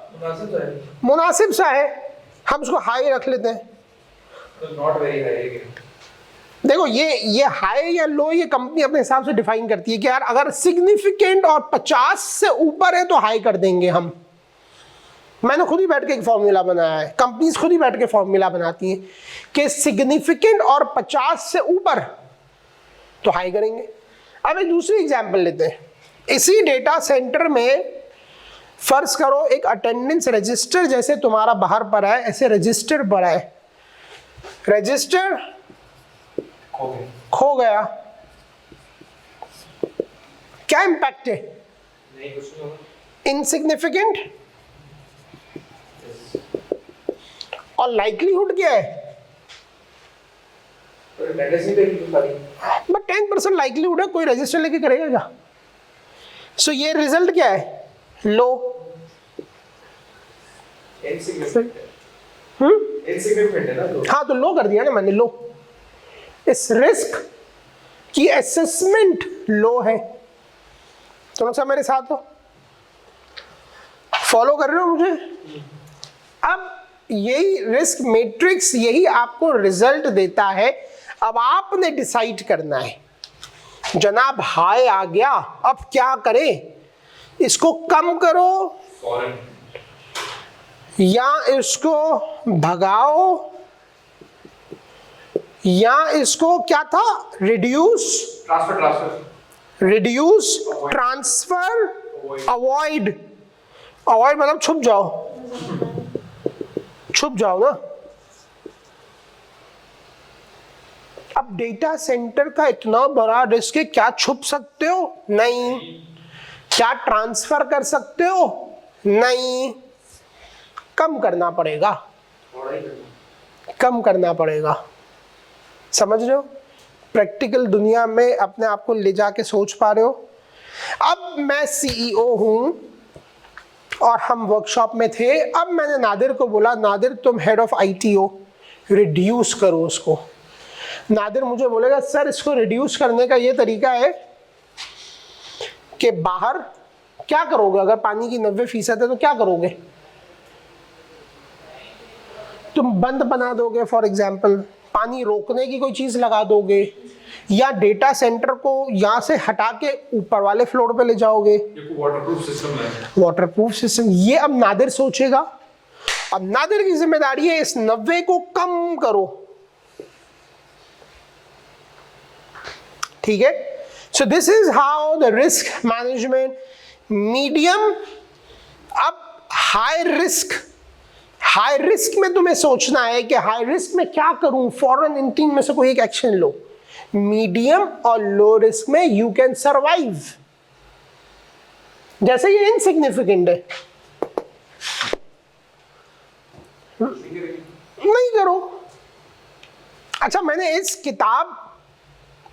मुनासिब सा है, हम उसको हाई रख लेते हैं। Not very high. देखो ये हाई या लो ये कंपनी अपने हिसाब से डिफाइन करती है कि यार अगर सिग्निफिकेंट और 50 से ऊपर है तो हाई कर देंगे हम। मैंने खुद ही बैठ के एक फॉर्मूला बनाया है, कंपनीज खुद ही बैठ के फॉर्मूला बनाती हैं कि सिग्निफिकेंट और 50 से ऊपर तो हाई करेंगे। अब एक दूसरी एग्जांपल लेते हैं। इसी डेटा सेंटर में फर्ज करो एक अटेंडेंस रजिस्टर जैसे तुम्हारा बाहर पड़ा है, ऐसे रजिस्टर पड़ा है, रजिस्टर खो गया, क्या इम्पैक्ट है? इनसिग्निफिकेंट। और लाइक्लीहुड क्या है? बट 10% लाइक्लीहुड है, कोई रजिस्टर लेके करेगा क्या? सो ये रिजल्ट क्या है? लो। इनसिग्निफिकेंट है ना तो। हाँ, तो लो कर दिया ना मैंने, लो। इस रिस्क की असेसमेंट लो है। तुम सब मेरे साथ हो, फॉलो कर रहे हो मुझे? अब यही रिस्क मैट्रिक्स यही आपको रिजल्ट देता है। अब आपने डिसाइड करना है, जनाब हाई आ गया, अब क्या करें? इसको कम करो या इसको भगाओ या इसको क्या था? Reduce, transfer, avoid. अवॉइड मतलब छुप जाओ ना। अब डेटा सेंटर का इतना बड़ा रिस्क है, क्या छुप सकते हो? नहीं। क्या ट्रांसफर कर सकते हो? नहीं। कम करना पड़ेगा, कम करना पड़ेगा। समझ रहे हो? प्रैक्टिकल दुनिया में अपने आप को ले जाके सोच पा रहे हो? अब मैं सीईओ हूं और हम वर्कशॉप में थे। अब मैंने नादिर को बोला, नादिर तुम हेड ऑफ आईटी हो, रिड्यूस करो उसको। नादिर मुझे बोलेगा सर इसको रिड्यूस करने का ये तरीका है कि बाहर क्या करोगे? अगर पानी की 90% है तो क्या करोगे? तुम बंद बना दोगे, फॉर एग्जाम्पल पानी रोकने की कोई चीज लगा दोगे, या डेटा सेंटर को यहां से हटा के ऊपर वाले फ्लोर पे ले जाओगे। वाटरप्रूफ सिस्टम है। वाटरप्रूफ सिस्टम, ये अब नादिर सोचेगा। अब नादिर की जिम्मेदारी है इस 90 को कम करो। ठीक है, so this is how the risk management medium. अब हाई रिस्क में तुम्हें सोचना है कि हाई रिस्क में क्या करूं, फौरन इन तीन में से कोई एक एक्शन लो। मीडियम और लो रिस्क में यू कैन सर्वाइव। जैसे ये इनसिग्निफिकेंट है, नहीं करो। अच्छा, मैंने इस किताब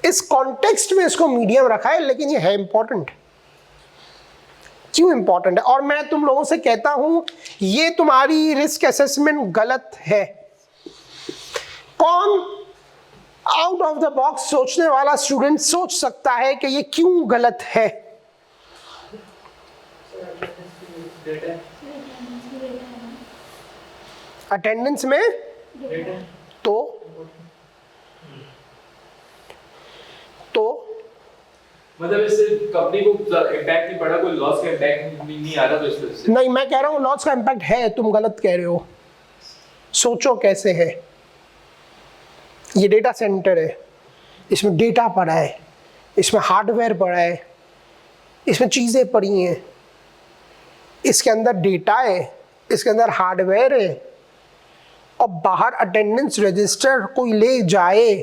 इस कॉन्टेक्स्ट में इसको मीडियम रखा है, लेकिन ये है इंपॉर्टेंट। क्यों इंपॉर्टेंट है? और मैं तुम लोगों से कहता हूं ये तुम्हारी रिस्क असेसमेंट गलत है। कौन आउट ऑफ द बॉक्स सोचने वाला स्टूडेंट सोच सकता है कि ये क्यों गलत है? अटेंडेंस में तो मतलब इससे कंपनी को इम्पैक्ट नहीं पड़ा, कोई लॉस का इम्पैक्ट नहीं आ रहा, तो इस तरह से नहीं, मैं कह रहा हूं लॉस का इम्पैक्ट है, तुम गलत कह रहे हो। सोचो कैसे है। ये डेटा सेंटर है, इसमें डेटा पड़ा है, इसमें हार्डवेयर पड़ा है, इसमें चीज़ें पड़ी हैं, इसके अंदर डेटा है, इसके अंदर हार्डवेयर है, और बाहर अटेंडेंस रजिस्टर कोई ले जाए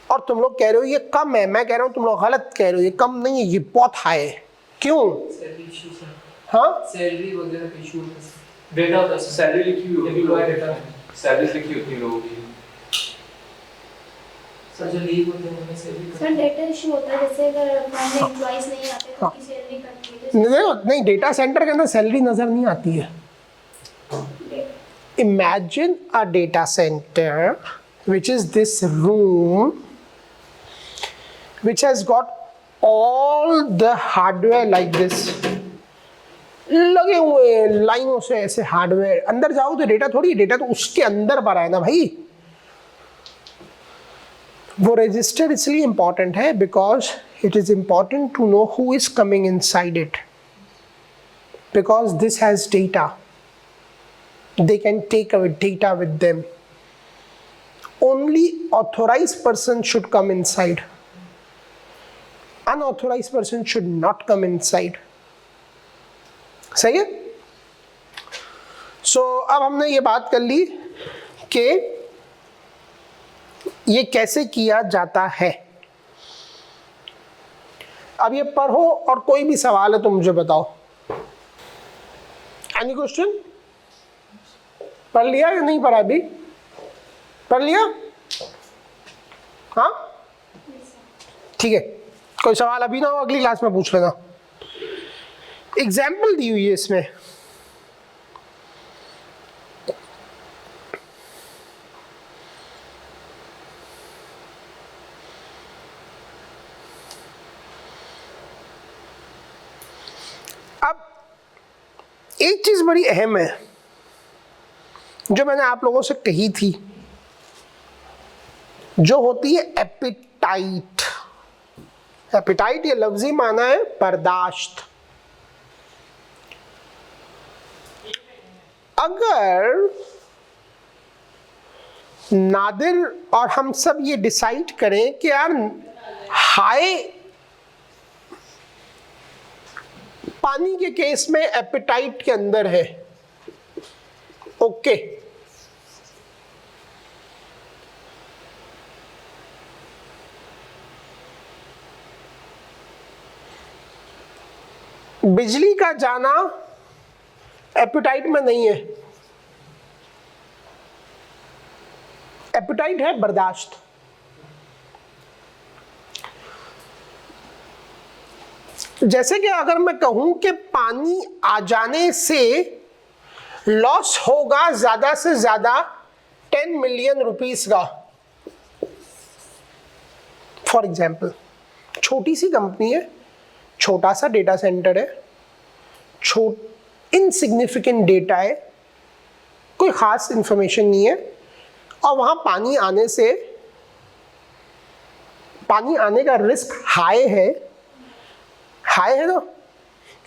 और तुम लोग कह रहे हो ये कम है। मैं कह रहा हूँ तुम लोग गलत कह रहे हो, ये कम नहीं है, ये बहुत हाई है। क्यों? सैलरी इशू सर, हाँ, सैलरी वगैरह का इशू होता है, डेटा होता है सर, सैलरी लिखी हुई होती एम्प्लॉय डेटा है, सैलरी लिखी होती है लोगों की। सर जो लीव होते हैं उनमें सैलरी सर डेटा इशू होता है, जैसे अगर एम्प्लॉइज नहीं आते तो उनकी सैलरी कट होती है। देखो नहीं, डेटा सेंटर के अंदर सैलरी नजर नहीं आती है। Imagine a data center, which is this room, which has got all the hardware like this. लगे हुए हैं लाइनों से ऐसे हार्डवेयर। अंदर जाओ तो डेटा थोड़ी, डेटा तो उसके अंदर पड़ा है ना भाई। वो रजिस्टर इसलिए इंपॉर्टेंट है because it is important to know who is coming inside it, because this has data. They can take away data with them. Only authorized person should come inside. Unauthorized person should not come inside. सही है? So अब हमने ये बात कर ली कि ये कैसे किया जाता है. अब ये पढ़ो और कोई भी सवाल है तो मुझे बताओ. Any question? पढ़ लिया या नहीं पढ़ा? अभी पढ़ लिया? हाँ ठीक है. कोई सवाल अभी ना हो अगली क्लास में पूछ लेना. एग्जाम्पल दी हुई है इसमें. अब एक चीज बड़ी अहम है जो मैंने आप लोगों से कही थी, जो होती है एपिटाइट. एपिटाइट ये लफ्जी माना है बर्दाश्त. अगर नादिर और हम सब ये डिसाइड करें कि यार हाई पानी के केस में एपिटाइट के अंदर है, ओके बिजली का जाना एपिटाइट में नहीं है. एपिटाइट है बर्दाश्त. जैसे कि अगर मैं कहूं कि पानी आ जाने से लॉस होगा ज्यादा से ज्यादा 10 मिलियन रुपीस का, फॉर एग्जाम्पल. छोटी सी कंपनी है, छोटा सा डेटा सेंटर है, इनसिग्निफिकेंट डेटा है, कोई खास इंफॉर्मेशन नहीं है, और वहां पानी आने का रिस्क हाई है ना,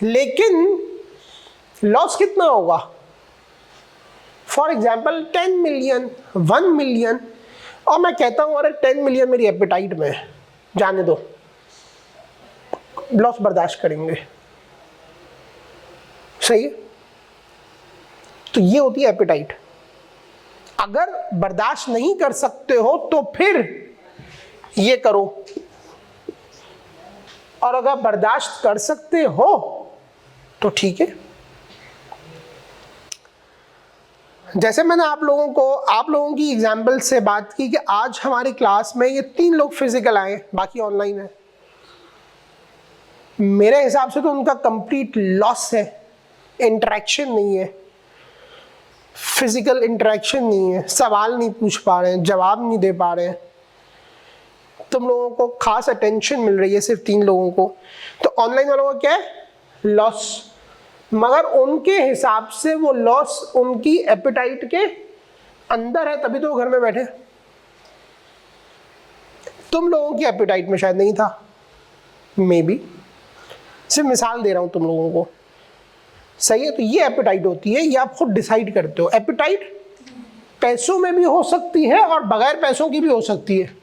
लेकिन लॉस कितना होगा? फॉर एग्जाम्पल 10 मिलियन, 1 मिलियन, और मैं कहता हूं अरे 10 मिलियन मेरी एपिटाइट में है, जाने दो, लॉस बर्दाश्त करेंगे. सही है? तो ये होती है एपिटाइट. अगर बर्दाश्त नहीं कर सकते हो तो फिर ये करो, और अगर बर्दाश्त कर सकते हो तो ठीक है. जैसे मैंने आप लोगों की एग्जाम्पल से बात की कि आज हमारी क्लास में ये 3 लोग फिजिकल आए, बाकी ऑनलाइन है. मेरे हिसाब से तो उनका कंप्लीट लॉस है. इंटरेक्शन नहीं है, फिजिकल इंटरेक्शन नहीं है, सवाल नहीं पूछ पा रहे हैं, जवाब नहीं दे पा रहे हैं. तुम लोगों को खास अटेंशन मिल रही है सिर्फ 3 लोगों को. तो ऑनलाइन वालों का क्या है? लॉस. मगर उनके हिसाब से वो लॉस उनकी एपिटाइट के अंदर है, तभी तो वो घर में बैठे. तुम लोगों की एपिटाइट में शायद नहीं था, मे बी. सिर्फ मिसाल दे रहा हूं तुम लोगों को. सही है? तो ये एपिटाइट होती है, ये आप खुद डिसाइड करते हो. एपिटाइट पैसों में भी हो सकती है और बगैर पैसों की भी हो सकती है।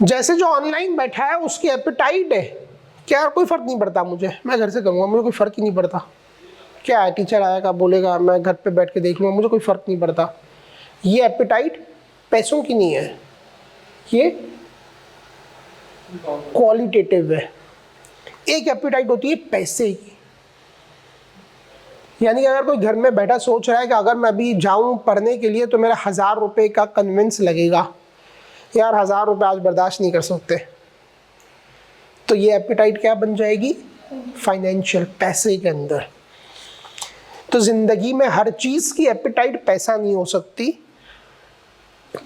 जैसे जो ऑनलाइन बैठा है उसकी एपेटाइट है क्या, कोई फर्क नहीं पड़ता मुझे, मैं घर से करूँगा, मुझे कोई फर्क ही नहीं पड़ता। क्या है, टीचर आएगा बोलेगा, मैं घर पे बैठ के देख लूँगा, मुझे कोई फर्क नहीं पड़ता। ये एपेटाइट पैसों की नहीं है, ये क्वालिटेटिव है। एक एपेटाइट होती है पैसे की, यानी कि अगर कोई घर में बैठा सोच रहा है कि अगर मैं अभी जाऊं पढ़ने के लिए तो मेरा 1000 रुपये का कन्विंस लगेगा, यार 1000 रुपये आज बर्दाश्त नहीं कर सकते, तो ये एपेटाइट क्या बन जाएगी, फाइनेंशियल, पैसे के अंदर। तो जिंदगी में हर चीज की एपेटाइट पैसा नहीं हो सकती,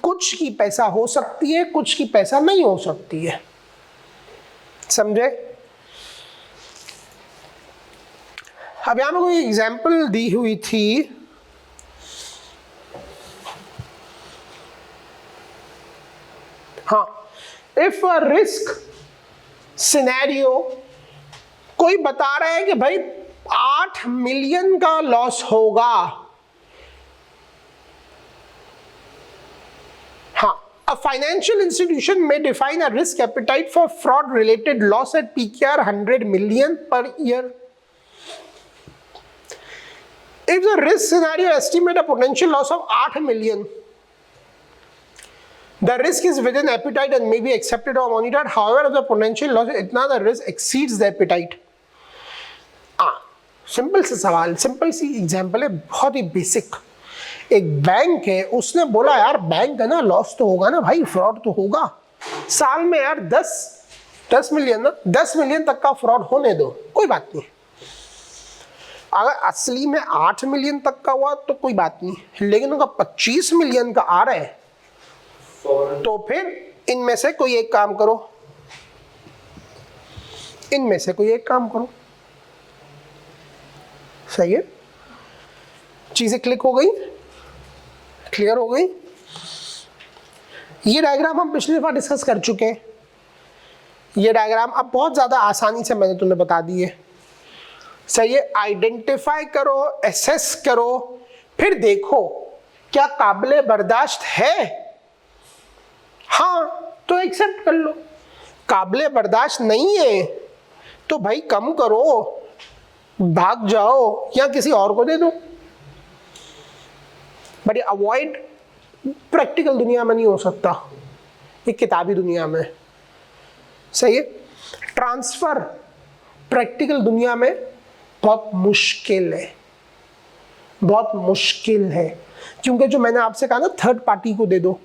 कुछ की पैसा हो सकती है, कुछ की पैसा नहीं हो सकती है, समझे। अब यहां में कोई एग्जाम्पल दी हुई थी, हाँ, इफ अ रिस्क सिनेरियो, कोई बता रहा है कि भाई 8 मिलियन का लॉस होगा, हाँ, a financial institution may define a risk appetite for fraud related loss at PKR 100 million per year. If the risk scenario estimate a potential loss of 8 million, the risk is within appetite and may be accepted or monitored. However, if the potential loss इतना the risk exceeds the appetite. Simple सा सवाल, simple सी example है, बहुत ही basic. एक bank है, उसने बोला यार बैंक है ना, लॉस तो होगा ना भाई, फ्रॉड तो होगा, साल में यार 10 मिलियन ना, 10 मिलियन तक का फ्रॉड होने दो, कोई बात नहीं। अगर असली में 8 मिलियन तक का हुआ तो कोई बात नहीं, लेकिन उनका 25 मिलियन का आ रहा है, तो फिर इनमें से कोई एक काम करो, इनमें से कोई एक काम करो, सही है। चीजें क्लिक हो गई, क्लियर हो गई। ये डायग्राम हम पिछली बार डिस्कस कर चुके हैं, ये डायग्राम अब बहुत ज्यादा आसानी से मैंने तुम्हें बता दी है, सही है। आइडेंटिफाई करो, एसेस करो, फिर देखो क्या काबिले बर्दाश्त है, हाँ तो एक्सेप्ट कर लो, काबिले बर्दाश्त नहीं है तो भाई कम करो, भाग जाओ या किसी और को दे दो। बट ये अवॉइड प्रैक्टिकल दुनिया में नहीं हो सकता, ये किताबी दुनिया में, सही है। ट्रांसफर प्रैक्टिकल दुनिया में बहुत मुश्किल है, बहुत मुश्किल है, क्योंकि जो मैंने आपसे कहा ना थर्ड पार्टी को दे दो,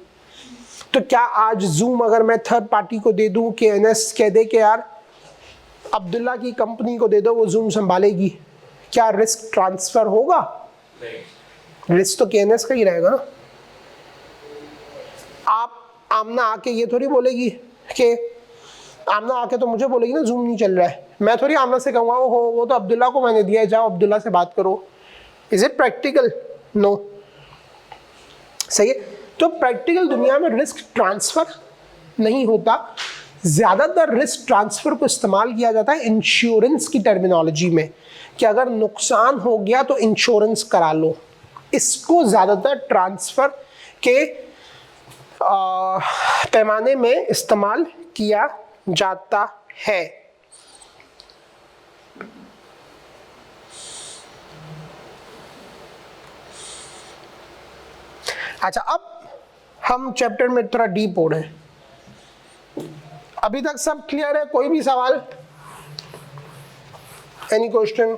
तो क्या आज जूम अगर मैं थर्ड पार्टी को दे दूं कि एनएस कह दे कि यार अब्दुल्ला की कंपनी को दे दो, वो जूम संभालेगी, क्या रिस्क ट्रांसफर होगा? नहीं, रिस्क तो केएनएस का ही रहेगा ना। आप आमना आके ये थोड़ी बोलेगी कि आमना आके तो मुझे बोलेगी ना जूम नहीं चल रहा है, मैं थोड़ी आमना से कहूँगा वो तो अब्दुल्ला को मैंने दिया है, जाओ अब्दुल्ला से बात करो। Is it practical? नो, सही है। तो प्रैक्टिकल दुनिया में रिस्क ट्रांसफर नहीं होता, ज्यादातर रिस्क ट्रांसफर को इस्तेमाल किया जाता है इंश्योरेंस की टर्मिनोलॉजी में, कि अगर नुकसान हो गया तो इंश्योरेंस करा लो, इसको ज्यादातर ट्रांसफर के पैमाने में इस्तेमाल किया जाता है। अच्छा, अब हम चैप्टर में थोड़ा डीप हो रहे हैं। अभी तक सब क्लियर है? कोई भी सवाल? Any question?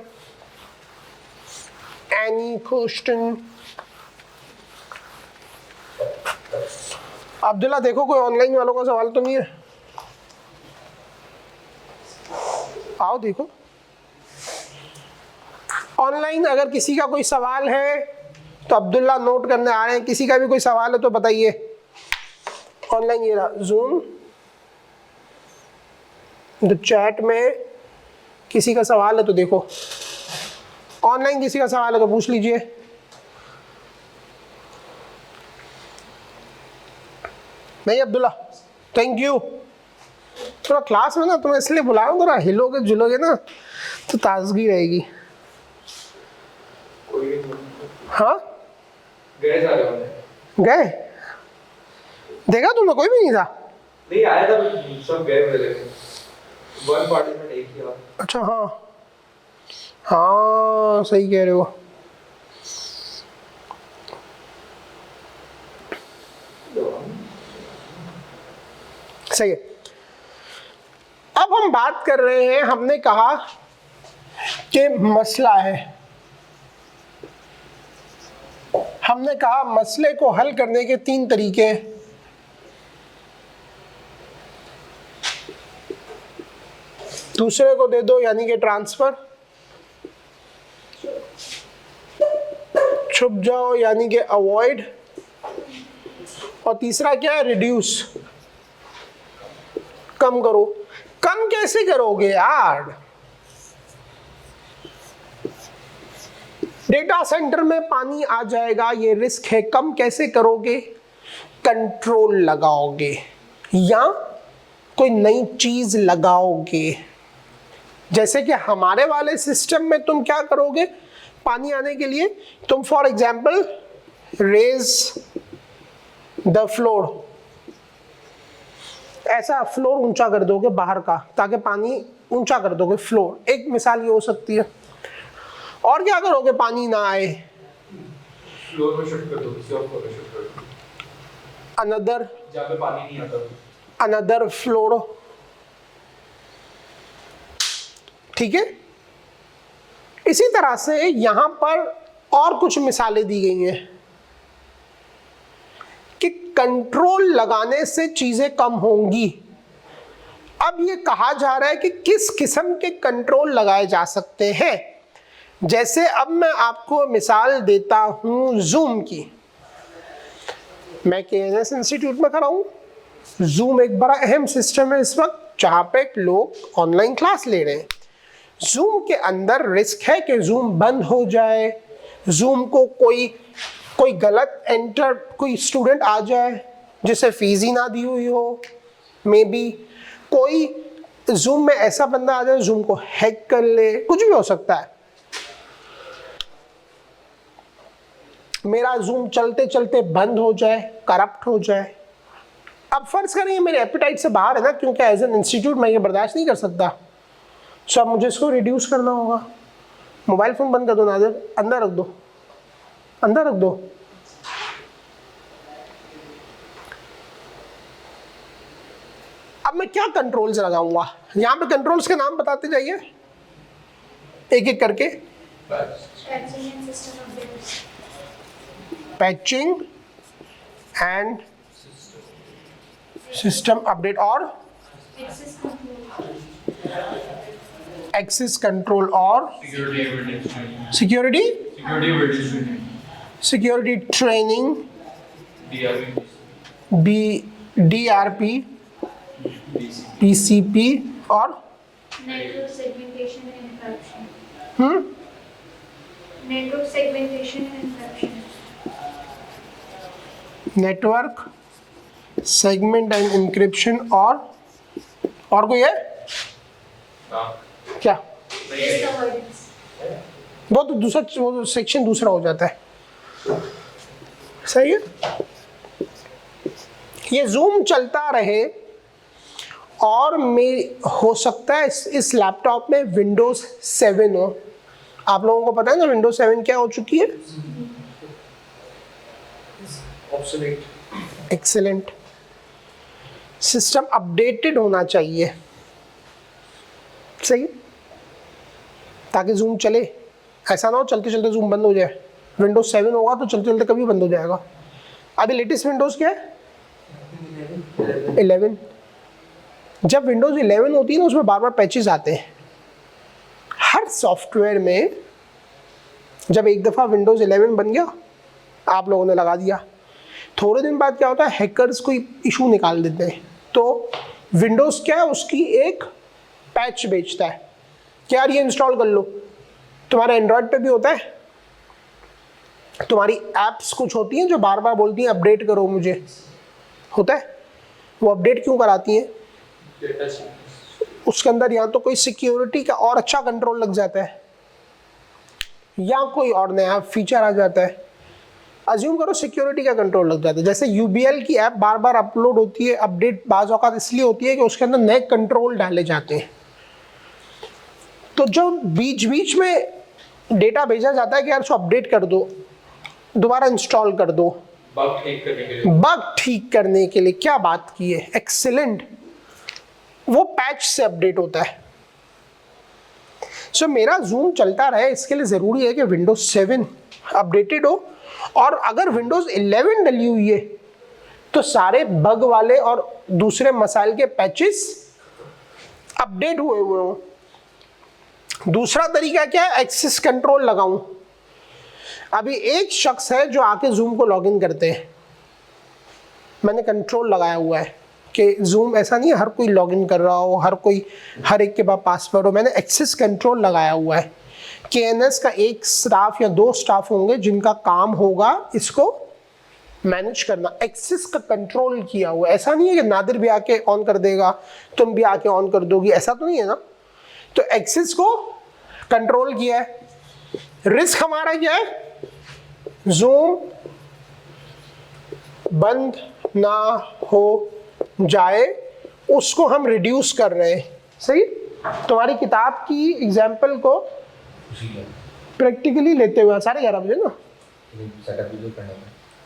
Any question? Abdullah देखो कोई ऑनलाइन वालों का सवाल तो नहीं है, आओ देखो ऑनलाइन अगर किसी का कोई सवाल है तो अब्दुल्ला नोट करने आ रहे हैं, किसी का भी कोई सवाल है तो बताइए। ऑनलाइन ये रहा जूम, तो चैट में किसी का सवाल है तो देखो, ऑनलाइन किसी का सवाल है तो पूछ लीजिए। नहीं अब्दुल्ला, थैंक यू। थोड़ा क्लास में ना तुम्हें इसलिए बुला रहा हूँ, थोड़ा हिलोगे जुलोगे ना तो ताजगी रहेगी। हाँ गए सारे होने। गए, देखा तुमने? कोई भी नहीं था? नहीं आया था, सब गए मेरे। वन पार्टिसिपेंट एक ही था। अच्छा हाँ हाँ सही कह रहे हो। सही है। अब हम बात कर रहे हैं, हमने कहा कि मसला है, हमने कहा मसले को हल करने के 3 तरीके हैं। दूसरे को दे दो यानी कि ट्रांसफर, छुप जाओ यानी कि अवॉइड, और तीसरा क्या है? रिड्यूस, कम करो। कम कैसे करोगे यार? डेटा सेंटर में पानी आ जाएगा, ये रिस्क है। कम कैसे करोगे? कंट्रोल लगाओगे या कोई नई चीज लगाओगे। जैसे कि हमारे वाले सिस्टम में तुम क्या करोगे? पानी आने के लिए तुम for example raise the floor, ऐसा फ्लोर ऊंचा कर दोगे बाहर का, ताकि पानी ऊंचा कर दोगे फ्लोर। एक मिसाल ये हो सकती है। और क्या करोगे पानी ना आए? फ्लोर में शिफ्ट कर दो, किसी और फ्लोर में शिफ्ट कर दो, अनदर जहाँ पे पानी नहीं आता। Another floor. ठीक है। इसी तरह से यहां पर और कुछ मिसालें दी गई हैं कि कंट्रोल लगाने से चीजें कम होंगी। अब ये कहा जा रहा है कि किस किस्म के कंट्रोल लगाए जा सकते हैं। जैसे अब मैं आपको मिसाल देता हूं जूम की। मैं केएनएस इंस्टीट्यूट में खड़ा हूं। जूम एक बड़ा अहम सिस्टम है इस वक्त, जहां पे लोग ऑनलाइन क्लास ले रहे हैं। जूम के अंदर रिस्क है कि जूम बंद हो जाए, जूम को कोई गलत कोई स्टूडेंट आ जाए जिसे फीस ही ना दी हुई हो, मे बी कोई जूम में ऐसा बंदा आ जाए जूम को हैक कर ले, कुछ भी हो सकता है। मेरा जूम चलते चलते बंद हो जाए, करप्ट हो जाए। अब फर्ज करें मेरे एपिटाइट से बाहर है ना, क्योंकि एज एन इंस्टीट्यूट मैं ये बर्दाश्त नहीं कर सकता। सो अब मुझे इसको रिड्यूस करना होगा। मोबाइल फोन बंद कर दो नादिर, अंदर रख दो, अंदर रख दो। अब मैं क्या कंट्रोल्स लगाऊंगा? यहां पे कंट्रोल्स के नाम बताते जाइए एक एक करके। पैचिंग एंड सिस्टम अपडेट और एक्सेस कंट्रोल और सिक्योरिटी ट्रेनिंग, DRP, PCP और network segmentation and encryption. Network segmentation and encryption. Network segment and encryption और कोई है क्या? Risk avoidance. वो तो दूसरा, वो सेक्शन दूसरा हो जाता है। सही है। ये जूम चलता रहे और हो सकता है इस लैपटॉप में विंडोज 7 हो। आप लोगों को पता है ना विंडोज 7 क्या हो चुकी है? ऑब्सोलेट। एक्सीलेंट। सिस्टम अपडेटेड होना चाहिए, सही, ताकि जूम चले। ऐसा ना हो चलते चलते जूम बंद हो जाए। विंडोज 7 होगा तो चलते चलते कभी बंद हो जाएगा। अभी लेटेस्ट विंडोज क्या है? 11। जब विंडोज 11 होती है ना, उसमें बार बार पैचेस आते हैं हर सॉफ्टवेयर में। जब एक दफ़ा विंडोज 11 बन गया, आप लोगों ने लगा दिया, थोड़े दिन बाद क्या होता है, हैकर्स कोई इशू निकाल देते हैं। तो विंडोज़ क्या है, उसकी एक पैच बेचता है कि यार ये इंस्टॉल कर लो। तुम्हारे एंड्रॉयड पे भी होता है। तुम्हारी एप्स कुछ होती हैं जो बार बार बोलती हैं अपडेट करो मुझे, होता है। वो अपडेट क्यों कराती हैं? उसके अंदर या तो कोई सिक्योरिटी का और अच्छा कंट्रोल लग जाता है, या कोई और नया फीचर आ जाता है, अज्यूम करो सिक्योरिटी का कंट्रोल लग जाता है। जैसे यूबीएल की ऐप बार बार अपलोड होती है, अपडेट बाज़ औक़ात इसलिए होती है कि उसके अंदर नए कंट्रोल डाले जाते हैं। तो जो बीच बीच में डेटा भेजा जाता है कि यार उसको अपडेट कर दो, दोबारा इंस्टॉल कर दो, बग ठीक करने के लिए। बग ठीक करने के लिए क्या बात की है, एक्सीलेंट, वो पैच से अपडेट होता है। सो मेरा जूम चलता रहे इसके लिए ज़रूरी है कि विंडोज 7 अपडेटेड हो, और अगर विंडोज 11 डली हुई है तो सारे बग वाले और दूसरे मसाइल के पैचेस अपडेट हुए हों। दूसरा तरीका क्या है, एक्सेस कंट्रोल लगाऊं। अभी एक शख्स है जो आके जूम को लॉगिन करते हैं, मैंने कंट्रोल लगाया हुआ है कि जूम ऐसा नहीं है हर कोई लॉगिन कर रहा हो, हर एक के पास पासवर्ड हो। मैंने एक्सेस कंट्रोल लगाया हुआ है। केएनएस का एक स्टाफ या 2 स्टाफ होंगे जिनका काम होगा इसको मैनेज करना। एक्सेस का कंट्रोल किया हुआ, ऐसा नहीं है कि नादिर भी आके ऑन कर देगा, तुम भी आके ऑन कर दोगी, ऐसा तो नहीं है ना। तो एक्सेस को कंट्रोल किया है। रिस्क हमारा क्या है, जूम बंद ना हो जाए उसको हम रिड्यूस कर रहे हैं। सही, तुम्हारी किताब की एग्जाम्पल को प्रैक्टिकली लेते हुए 11:30 बजे ना, सेटअप भी जो करना है।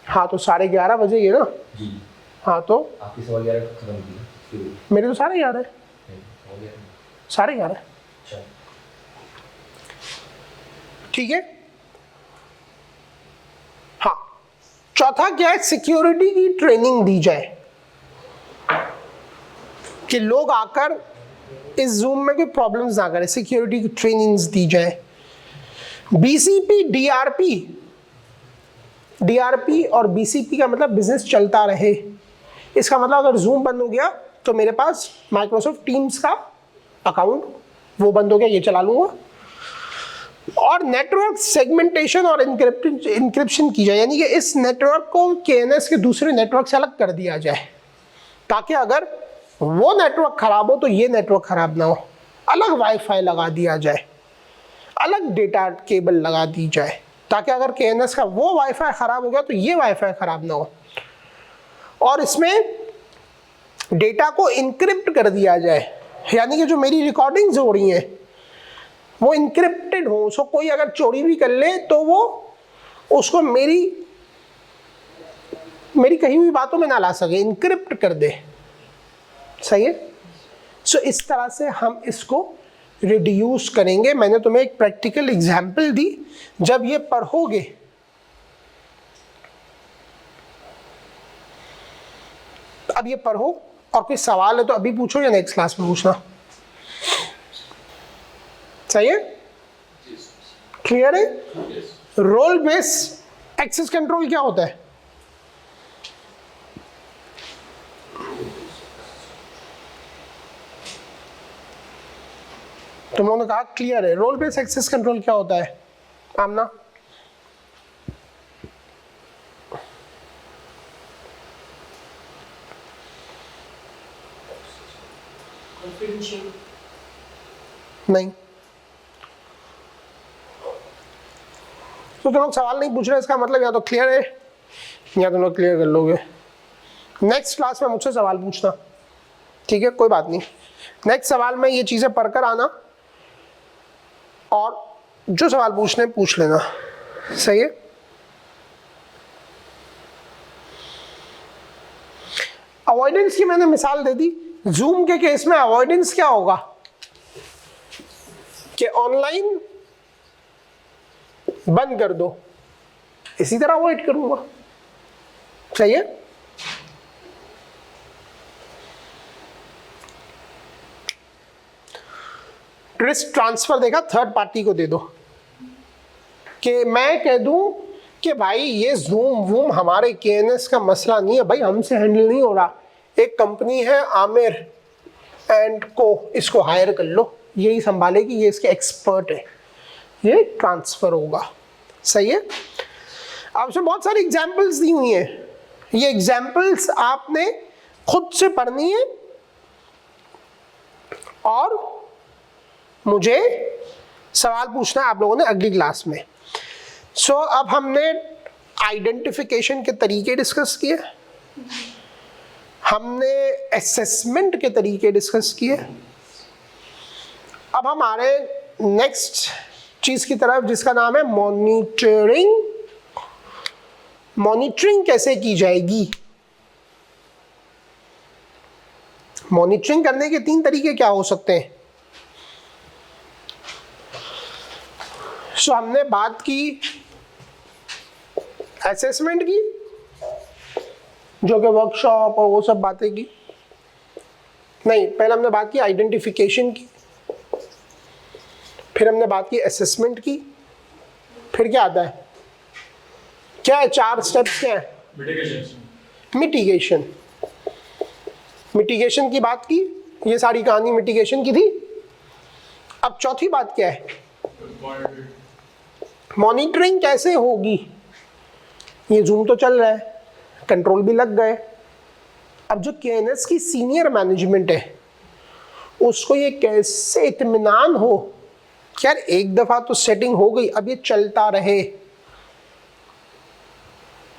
हाँ तो 11:30 बजे ये ना जी। हाँ तो आपकी सवाल 11 खत्म की मेरे तो 11:30 है, हो गया। 11:30। अच्छा, ठीक है। हाँ, चौथा क्या है, सिक्योरिटी की ट्रेनिंग दी जाए कि लोग आकर इस जूम में कोई प्रॉब्लम्स ना करें, सिक्योरिटी की ट्रेनिंग्स दी जाए। बीसीपी डीआरपी और बीसीपी का मतलब बिजनेस चलता रहे। इसका मतलब अगर जूम बंद हो गया तो मेरे पास माइक्रोसॉफ्ट टीम्स का अकाउंट वो बंद हो गया, ये चला लूंगा। और नेटवर्क सेगमेंटेशन और इंक्रिप्शन की जाए, यानी कि इस नेटवर्क को केएनएस के दूसरे नेटवर्क से अलग कर दिया जाए, ताकि अगर वो नेटवर्क खराब हो तो ये नेटवर्क खराब ना हो। अलग वाईफाई लगा दिया जाए, अलग डेटा केबल लगा दी जाए, ताकि अगर केएनएस का वो वाईफाई खराब हो गया तो ये वाईफाई खराब ना हो। और इसमें डेटा को इनक्रिप्ट कर दिया जाए, यानी कि जो मेरी रिकॉर्डिंग्स हो रही हैं वो इनक्रिप्टेड हो, उसको कोई अगर चोरी भी कर ले तो वो उसको मेरी कही हुई बातों में ना ला सके, इनक्रिप्ट कर दे। सही है। सो इस तरह से हम इसको रिड्यूस करेंगे। मैंने तुम्हें एक प्रैक्टिकल एग्जांपल दी, जब ये पढ़ोगे अब ये पढ़ो, और कोई सवाल है तो अभी पूछो या नेक्स्ट क्लास में पूछना। सही है, क्लियर है। रोल बेस एक्सेस कंट्रोल क्या होता है? तुम लोगों ने कहा क्लियर है। रोल बेस एक्सेस कंट्रोल क्या होता है आमना? कॉन्फिडेंशियल नहीं, तो तुम लोग सवाल नहीं पूछ रहे, इसका मतलब या तो क्लियर है या तुम लोग क्लियर कर लोगे। नेक्स्ट क्लास में मुझसे सवाल पूछना, ठीक है, कोई बात नहीं। नेक्स्ट सवाल में ये चीजें पढ़कर आना, और जो सवाल पूछने पूछ लेना। सही है। अवॉइडेंस की मैंने मिसाल दे दी। जूम के केस में अवॉइडेंस क्या होगा कि ऑनलाइन बंद कर दो, इसी तरह अवॉइड करूंगा। सही है। रिस्क ट्रांसफर देखा, थर्ड पार्टी को दे दो, कि मैं कह दूं कि भाई ये जूम वूम हमारे केएनएस का मसला नहीं है भाई, हमसे हैंडल नहीं हो रहा, एक कंपनी है आमिर एंड को, इसको हायर कर लो, यही संभालेगी, ये इसके एक्सपर्ट है, ये ट्रांसफर होगा। सही है। आपसे बहुत सारी एग्जाम्पल्स दी हुई हैं, ये एग्जाम्पल्स आपने खुद से पढ़नी है और मुझे सवाल पूछना है आप लोगों ने अगली क्लास में। सो अब हमने आइडेंटिफिकेशन के तरीके डिस्कस किए, हमने असेसमेंट के तरीके डिस्कस किए। अब हम आ रहे नेक्स्ट चीज की तरफ जिसका नाम है मॉनिटरिंग। मॉनिटरिंग कैसे की जाएगी? मॉनिटरिंग करने के 3 तरीके क्या हो सकते हैं? सो हमने बात की असेसमेंट की, जो कि वर्कशॉप और वो सब बातें की। नहीं, पहले हमने बात की आइडेंटिफिकेशन की, फिर हमने बात की असेसमेंट की, फिर क्या आता है? क्या है 4 स्टेप्स क्या है? मिटिगेशन। मिटिगेशन की बात की, ये सारी कहानी मिटिगेशन की थी। अब चौथी बात क्या है? मॉनिटरिंग कैसे होगी? ये जूम तो चल रहा है, कंट्रोल भी लग गए। अब जो केएनएस की सीनियर मैनेजमेंट है उसको ये कैसे इत्मीनान हो कि यार एक दफा तो सेटिंग हो गई, अब ये चलता रहे।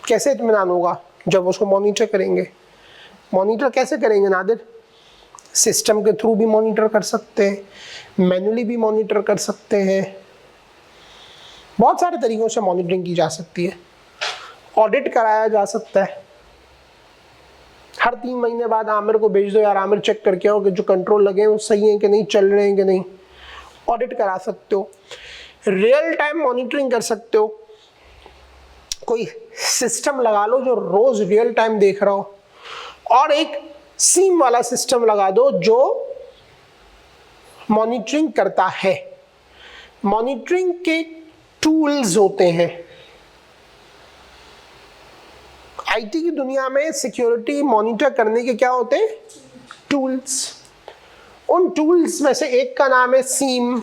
कैसे इत्मीनान होगा? जब उसको मॉनिटर करेंगे। मॉनिटर कैसे करेंगे नादिर? सिस्टम के थ्रू भी मॉनिटर कर सकते हैं, मैन्युअली भी मॉनिटर कर सकते हैं, बहुत सारे तरीकों से मॉनिटरिंग की जा सकती है। ऑडिट कराया जा सकता है, हर 3 महीने बाद आमिर को भेज दो, यार आमिर चेक करके आओ कि जो कंट्रोल लगे हैं वो सही है कि नहीं, चल रहे हैं कि नहीं। ऑडिट करा सकते हो, रियल टाइम मॉनिटरिंग कर सकते हो। कोई सिस्टम लगा लो जो रोज रियल टाइम देख रहा हो, और एक सीम वाला सिस्टम लगा दो जो मॉनिटरिंग करता है। मॉनिटरिंग के टूल्स होते हैं। आईटी की दुनिया में सिक्योरिटी मॉनिटर करने के क्या होते हैं? टूल्स। उन टूल्स में से एक का नाम है सीम।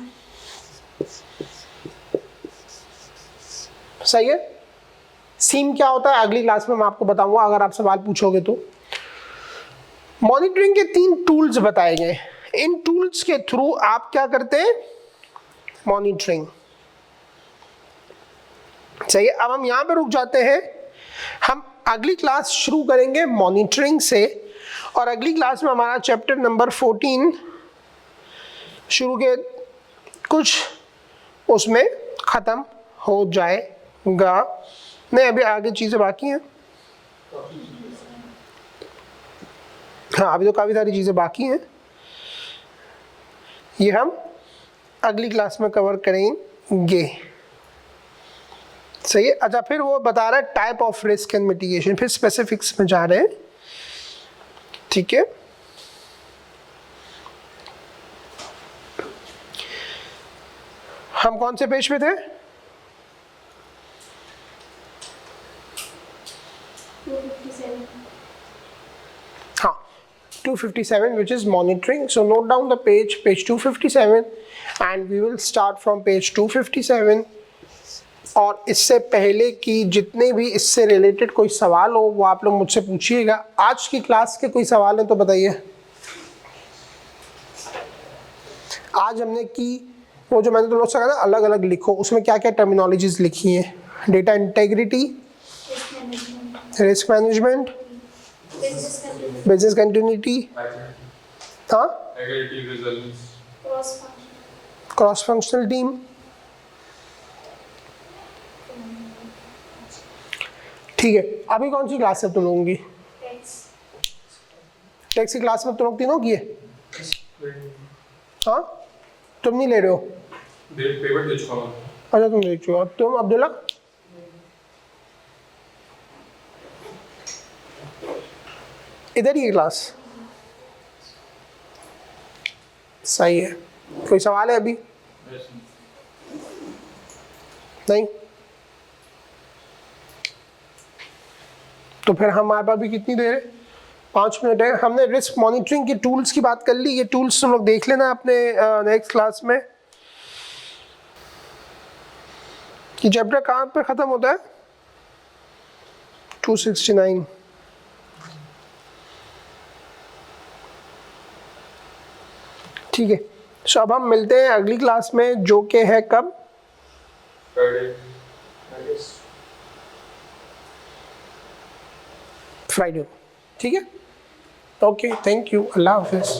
सही है? सीम क्या होता है अगली क्लास में मैं आपको बताऊंगा अगर आप सवाल पूछोगे तो। मॉनिटरिंग के 3 टूल्स बताए गए। इन टूल्स के थ्रू आप क्या करते हैं? मॉनिटरिंग। सही है? अब हम यहां पे रुक जाते हैं। हम अगली क्लास शुरू करेंगे मॉनिटरिंग से, और अगली क्लास में हमारा चैप्टर नंबर 14 शुरू के कुछ उसमें खत्म हो जाएगा। नहीं, अभी आगे चीजें बाकी हैं। हाँ, अभी तो काफी सारी चीजें बाकी हैं, ये हम अगली क्लास में कवर करेंगे। सही है? अच्छा, फिर वो बता रहा है type of risk and mitigation, फिर स्पेसिफिक्स में जा रहे हैं। ठीक है, हम कौन से पेज पे थे? 257. हाँ, 257, which is monitoring. So note down the page 257, and we will start from page 257. और इससे पहले कि जितने भी इससे रिलेटेड कोई सवाल हो वो आप लोग मुझसे पूछिएगा। आज की क्लास के कोई सवाल है तो बताइए। आज हमने की वो जो मैंने तुम लोग से कहा ना अलग अलग लिखो, उसमें क्या क्या टर्मिनोलॉजीज लिखी हैं? Data integrity, risk management, business continuity, हाँ, क्रॉस फंक्शनल टीम। ठीक है, अभी कौन सी क्लास है तुम लोगों की? टैक्स की क्लास में तुम लोग तीनों की है? हाँ, तुम नहीं ले रहे हो? पेपर दे चुका हूं। अच्छा, तुम ले चुके हो। तुम अब्दुल्ला? इधर ही है क्लास? सही है। कोई सवाल है अभी? नहीं? तो फिर हमारे पास भी कितनी देर है? 5 मिनट है। हमने रिस्क मॉनिटरिंग की टूल्स की बात कर ली। ये टूल्स तुम लोग देख लेना अपने नेक्स्ट क्लास में। ये चैप्टर कहाँ पे खत्म होता है? 269। ठीक है, सो अब हम मिलते हैं अगली क्लास में, जो कि है कब? फ्राइडे को, ठीक है? ओके, थैंक यू, अल्लाह हाफिज़।